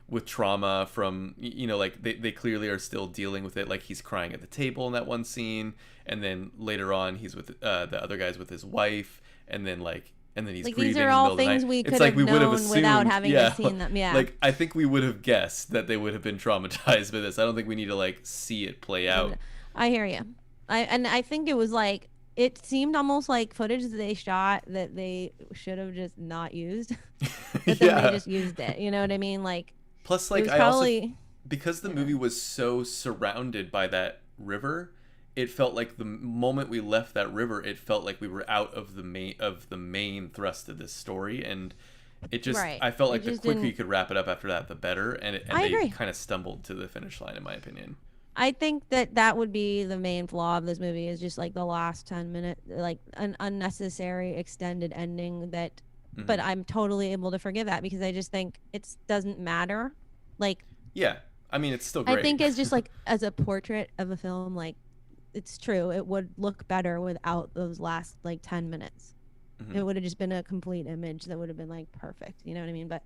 with trauma from like they clearly are still dealing with it, like he's crying at the table in that one scene, and then later on he's with the other guys with his wife, and then he's Like these grieving are in the all middle of the things night. we It's could like have we would have known without assumed, having yeah, to seen them. Yeah. like I think we would have guessed that they would have been traumatized by this. I don't think we need to like see it play out. I hear you. I think it was like it seemed almost like footage that they shot that they should have just not used, but then they Yeah. just used it. You know what I mean? Like Plus, it like was I also, probably because the movie was so surrounded by that river, it felt like the moment we left that river, it felt like we were out of the main thrust of this story, and it just right. I felt It like the just quicker you didn't. could wrap it up after that, the better, and I they agree. kind of stumbled to the finish line, in my opinion. I think that that would be the main flaw of this movie is just like the last 10 minutes, like an unnecessary extended ending that. But Hmm. I'm totally able to forgive that because I just think it doesn't matter. Like Yeah, I mean it's still I great. think as just like as a portrait of a film, like it's true, it would look better without those last like 10 minutes. Hmm. It would have just been a complete image that would have been like perfect. You know what I mean? But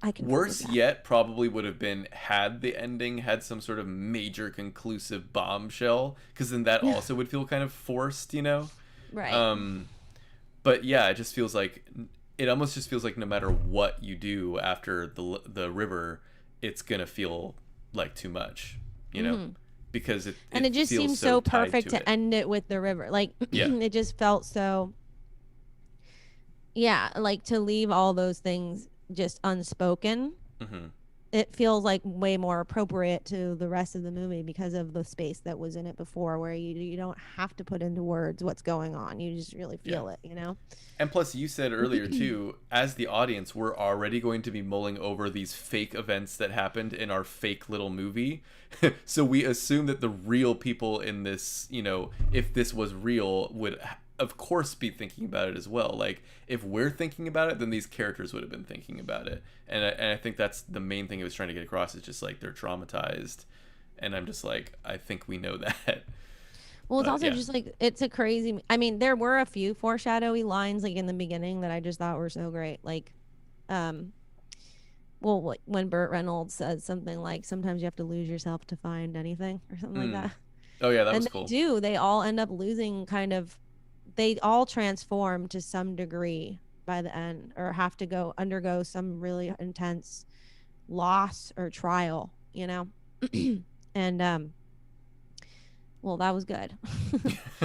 I can forgive Worse that. yet probably would have been had the ending had some sort of major conclusive bombshell, because then that also would feel kind of forced, you know. Right. Um, but yeah, it almost just feels like no matter what you do after the river, it's gonna feel like too much, you know, Hmm. because And it it just feels seems so so tied perfect to to it. end it with the river. Like Yeah. it just felt so, yeah, like to leave all those things just unspoken. Hmm. It feels like way more appropriate to the rest of the movie because of the space that was in it before, where you don't have to put into words what's going on. You just really Yeah. feel it, you know? And plus, you said earlier too, as the audience, we're already going to be mulling over these fake events that happened in our fake little movie. So we assume that the real people in this, if this was real, would of course be thinking about it as well. Like if we're thinking about it, then these characters would have been thinking about it. And I think that's the main thing it was trying to get across, is just like they're traumatized. And I'm just like, I think we know that. Well, it's But also yeah. just like it's a crazy. I mean, there were a few foreshadowy lines like in the beginning that I just thought were so great. Like, um, well, like when Burt Reynolds says something like, "Sometimes you have to lose yourself to find anything," or something like Mm. that. Oh yeah, that And was they cool. do. They all end up losing kind of. They all transform to some degree by the end, or have to go undergo some really intense loss or trial. You know, and well, that was good.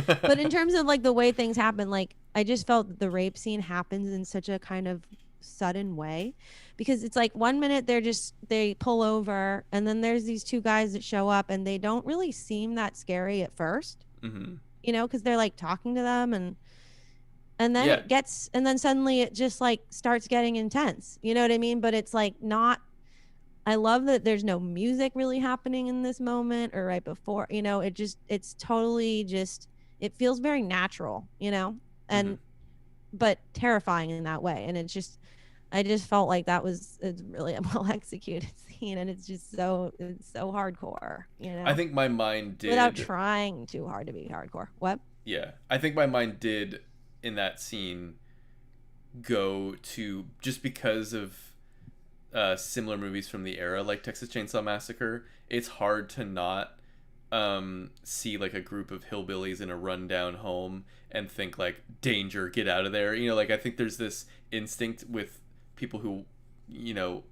But in terms of like the way things happen, like I just felt that the rape scene happens in such a kind of sudden way, because it's like 1 minute they pull over, and then there's these two guys that show up and they don't really seem that scary at first, Hmm. because they're like talking to them, and then Yeah. and then suddenly it just like starts getting intense. You know what I mean? But it's like not. I love that there's no music really happening in this moment or right before, it's totally just, it feels very natural, Hmm. and, but terrifying in that way. And I just felt like it's really a well executed scene. And it's so hardcore, I think my mind without did. trying too hard to be hardcore. What? Yeah, I think my mind did in that scene go to, just because of similar movies from the era, like Texas Chainsaw Massacre. It's hard to not see like a group of hillbillies in a rundown home and think like, danger, get out of there. Like I think there's this instinct with people who, you know,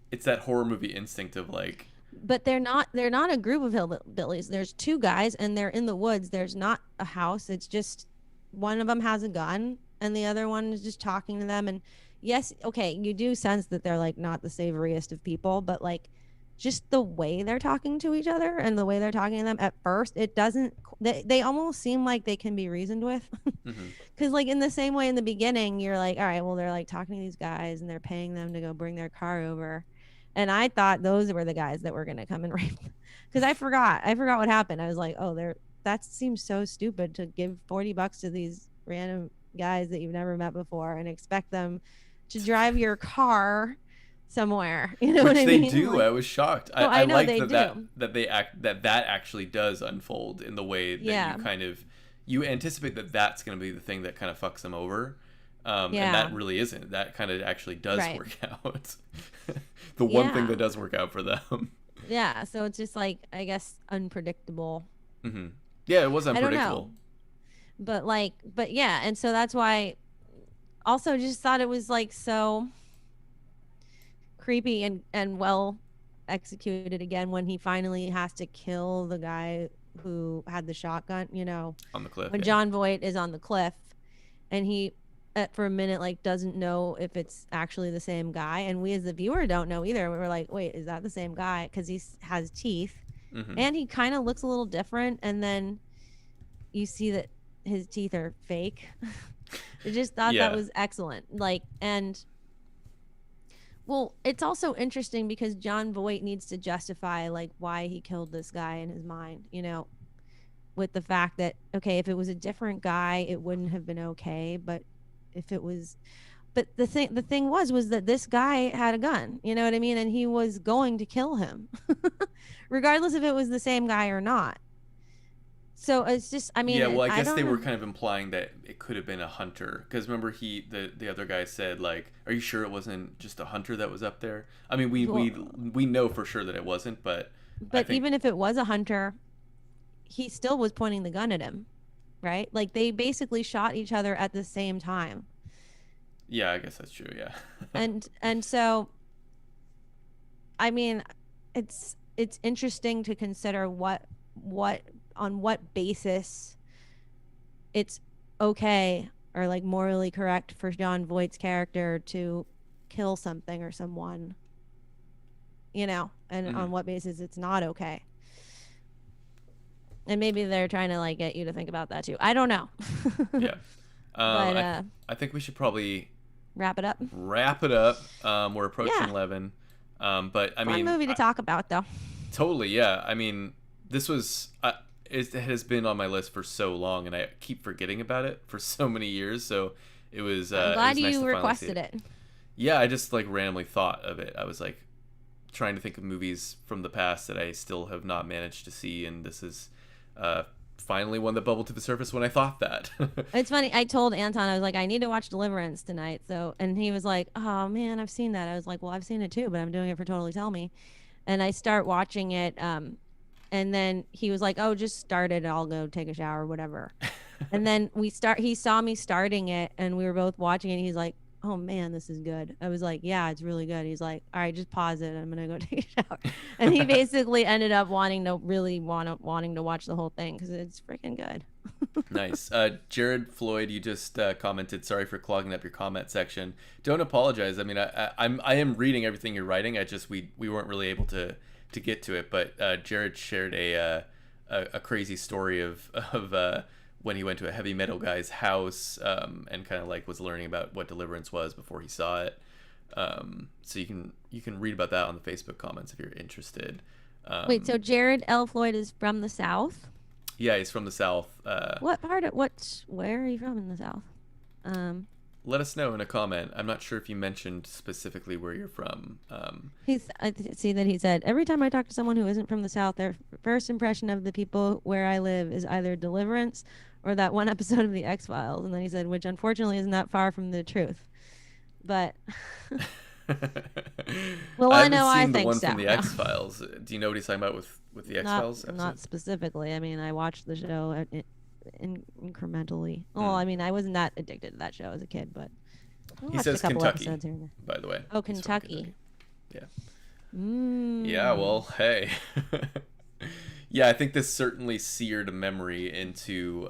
it's that horror movie instinct of like, But they're not a group of hillbillies. There's two guys and they're in the woods. There's not a house. It's just one of them has a gun and the other one is just talking to them. And yes, okay, you do sense that they're like not the savoriest of people, but like just the way they're talking to each other and the way they're talking to them at first, it doesn't, they almost seem like they can be reasoned with. Mm-hmm. Because like in the same way in the beginning, you're like, all right, well, they're like talking to these guys and they're paying them to go bring their car over. And I thought those were the guys that were going to come and rape them. Because I forgot what happened. I was like, oh, that seems so stupid to give $40 to these random guys that you've never met before and expect them to drive your car somewhere. You know Which what I they mean? do. Like, I was shocked. no, I I know like they do. that actually does unfold in the way that Yeah. you kind of you anticipate that that's going to be the thing that kind of fucks them over. And Yeah. that really isn't. That kind of actually does Right. work out. The one thing Yeah. that does work out for them. Yeah. So it's just like, I guess, unpredictable. Hmm. Yeah, it was I don't unpredictable. know. But yeah. And so that's why also just thought it was like so creepy and well executed again when he finally has to kill the guy who had the shotgun, On the cliff. when Yeah. John Voight is on the cliff and he for a minute like doesn't know if it's actually the same guy, and we as the viewer don't know either. We were like, wait, is that the same guy? Because he has teeth Hmm. and he kind of looks a little different, and then you see that his teeth are fake. I just thought that Yeah. was excellent. Like, and well, it's also interesting because John Voight needs to justify like why he killed this guy in his mind, with the fact that, okay, if it was a different guy, it wouldn't have been okay, but if it was, but the thing was that this guy had a gun, you know what I mean, and he was going to kill him regardless if it was the same guy or not. So it's just, I Yeah, mean, well, I I guess don't they were know. kind of implying that it could have been a hunter. Because remember, the other guy said, like, "Are you sure it wasn't just a hunter that was up there?" I mean, Well, we know for sure that it wasn't, but I but think, even if it was a hunter, he still was pointing the gun at him, right? Like they basically shot each other at the same time. yeah, I guess that's true. Yeah. And so, I mean, it's interesting to consider what on what basis it's okay or like morally correct for John Voight's character to kill something or someone, and Hmm. on what basis it's not okay. And maybe they're trying to like get you to think about that too. I don't know. Yeah. But I think we should probably wrap it up. wrap it up. We're approaching Yeah. 11. But I Fun mean, movie to talk about though. totally. Yeah. I mean, this was. It has been on my list for so long, and I keep forgetting about it for so many years. So I'm it glad was nice you to finally see requested it. it. Yeah, I just like randomly thought of it. I was like trying to think of movies from the past that I still have not managed to see, and this is uh, finally one that bubbled to the surface when I thought that. It's funny. I told Anton, I was like, I need to watch Deliverance tonight. So, and he was like, oh man, I've seen that. I was like, well, I've seen it too, but I'm doing it for Totally Tell Me. And I start watching it. And then he was like, oh, just start it. I'll go take a shower, whatever. And then he saw me starting it and we were both watching it. And he's like, oh man, this is good. I was like, yeah, it's really good. He's like, all right, just pause it. I'm going to go take a shower. And he basically ended up wanting to watch the whole thing because it's freaking good. Nice. Jared Floyd, you just commented, "Sorry for clogging up your comment section." Don't apologize. I mean, I am reading everything you're writing. I just we weren't really able to get to it. But Jared shared a crazy story of when he went to a heavy metal guy's house and kind of like was learning about what Deliverance was before he saw it. So you can read about that on the Facebook comments if you're interested. Wait, so Jared L. Floyd is from the South? Yeah, he's from the South. Where are you from in the South? Let us know in a comment. I'm not sure if you mentioned specifically where you're from. I see that he said, every time I talk to someone who isn't from the South, their first impression of the people where I live is either Deliverance or that one episode of The X-Files. And then he said, which unfortunately isn't that far from the truth. But, well, I I haven't know I seen the think one so. from the No. X Files. Do you know what he's talking about with the X Files Not episode? specifically. I mean, I watched the show incrementally. Well, Hmm. I mean, I wasn't that addicted to that show as a kid, but I He watched a says couple Kentucky, episodes here and there. by the way. Oh, He's from Kentucky. Yeah. Yeah. Mm. Well, hey. Yeah, I think this certainly seared a memory into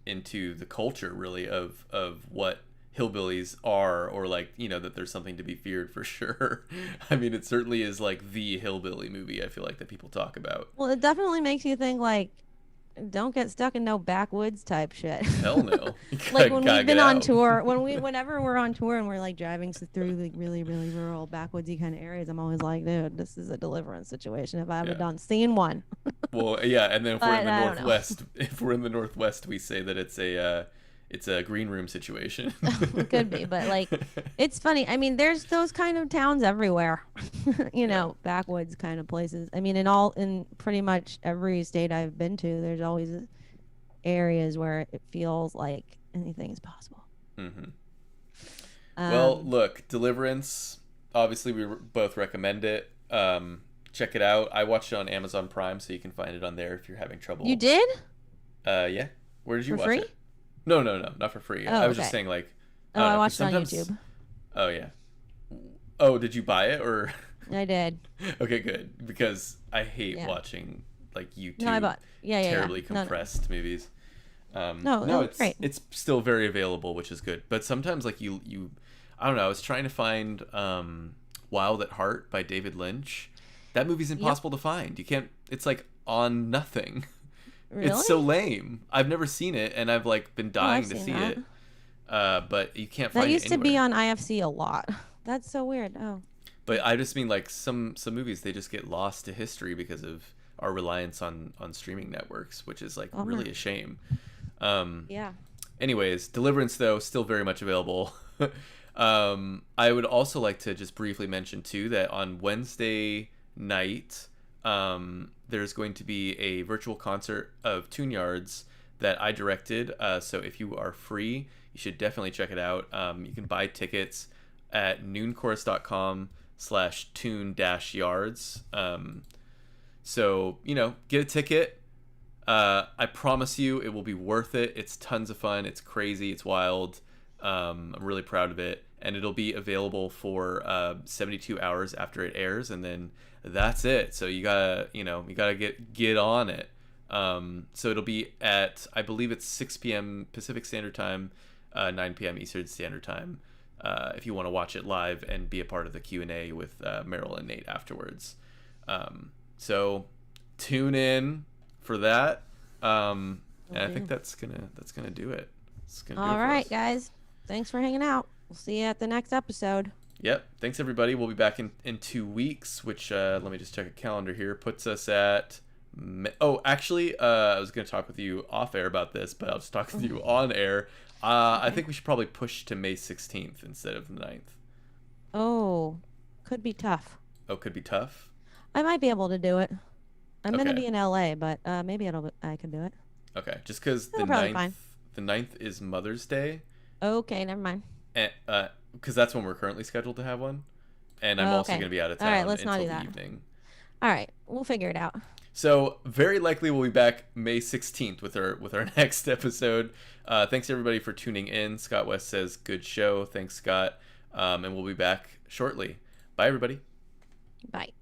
into the culture really of what hillbillies are, or like, you know, that there's something to be feared for sure. I mean, it certainly is like the hillbilly movie, I feel like, that people talk about. Well, it definitely makes you think like, don't get stuck in no backwoods type shit. Hell no. You Like gotta, when gotta we've get been on out. tour, whenever we're on tour and we're like driving through the really, really rural backwoodsy kind of areas, I'm always like, dude, this is a Deliverance situation. If I ever Yeah. done seen one, Well, yeah, and then if we're in but the I don't know. Northwest, if we're in the Northwest, we say that it's a green room situation. It could be, but like, it's funny. I mean, there's those kind of towns everywhere, you Yeah. know, backwoods kind of places. I mean, in pretty much every state I've been to, there's always areas where it feels like anything is possible. Hmm. Well, Um, look, Deliverance. Obviously, we both recommend it. Check it out. I watched it on Amazon Prime, so you can find it on there if you're having you trouble. did Yeah. Where did you for watch free? it? No, no, no, not for free. Oh, I was okay. just saying, like, I Oh, don't I know, because watched it on sometimes. YouTube. Oh yeah. Oh, did you buy it or? I did. Okay, good. Because I hate Yeah. watching like No, I YouTube bought. Yeah, yeah, yeah. terribly No, no. compressed movies. No, No, it was great. it's still very available, which is good. But sometimes, like I don't know. I was trying to find Wild at Heart by David Lynch. That movie's Yep. impossible to find. You can't. It's like on nothing. It's so Really? lame. I've never seen it, and I've like been Oh, I've dying to seen see that. it. But you can't That find it used to be anywhere. on IFC a lot. That's so weird. Oh, But I just mean like some movies, they just get lost to history because of our reliance on streaming networks, which is like bummer. really a shame. Um, Yeah. Anyways, Deliverance though still very much available. I would also like to just briefly mention too that on Wednesday night, there's going to be a virtual concert of Tune Yards that I directed. So if you are free, you should definitely check it out. You can buy tickets at noonchorus.com/tune-yards. So, you know, get a ticket. I promise you it will be worth it. It's tons of fun. It's crazy. It's wild. I'm really proud of it. And it'll be available for 72 hours after it airs. And then that's it. So you gotta get on it. So it'll be at, I believe it's 6 p.m. Pacific Standard Time, 9 p.m. Eastern Standard Time. If you want to watch it live and be a part of the Q&A with Meryl and Nate afterwards. So tune in for that. And I think that's gonna do it. It's gonna do it All for right, us. guys. Thanks for hanging out. We'll see you at the next episode. Yep. Thanks everybody. We'll be back in 2 weeks, which let me just check a calendar here. Puts us at actually, I was gonna talk with you off air about this, but I'll just talk with you on air. I Okay. think we should probably push to May 16th instead of the 9th. Oh, could be tough. Oh, could be tough. I might be able to do it. I'm gonna Okay. be in LA, but maybe I can do it. Okay. Just because It'll probably be fine. the 9th is Mother's Day, Okay, never mind. and because that's when we're currently scheduled to have one, and I'm also Okay. gonna be out of All right, town let's not until do the that. evening. All right, we'll figure it out. So very likely we'll be back May 16th with our next episode. Thanks everybody for tuning in. Scott West says good show. Thanks Scott, and we'll be back shortly. Bye everybody. Bye.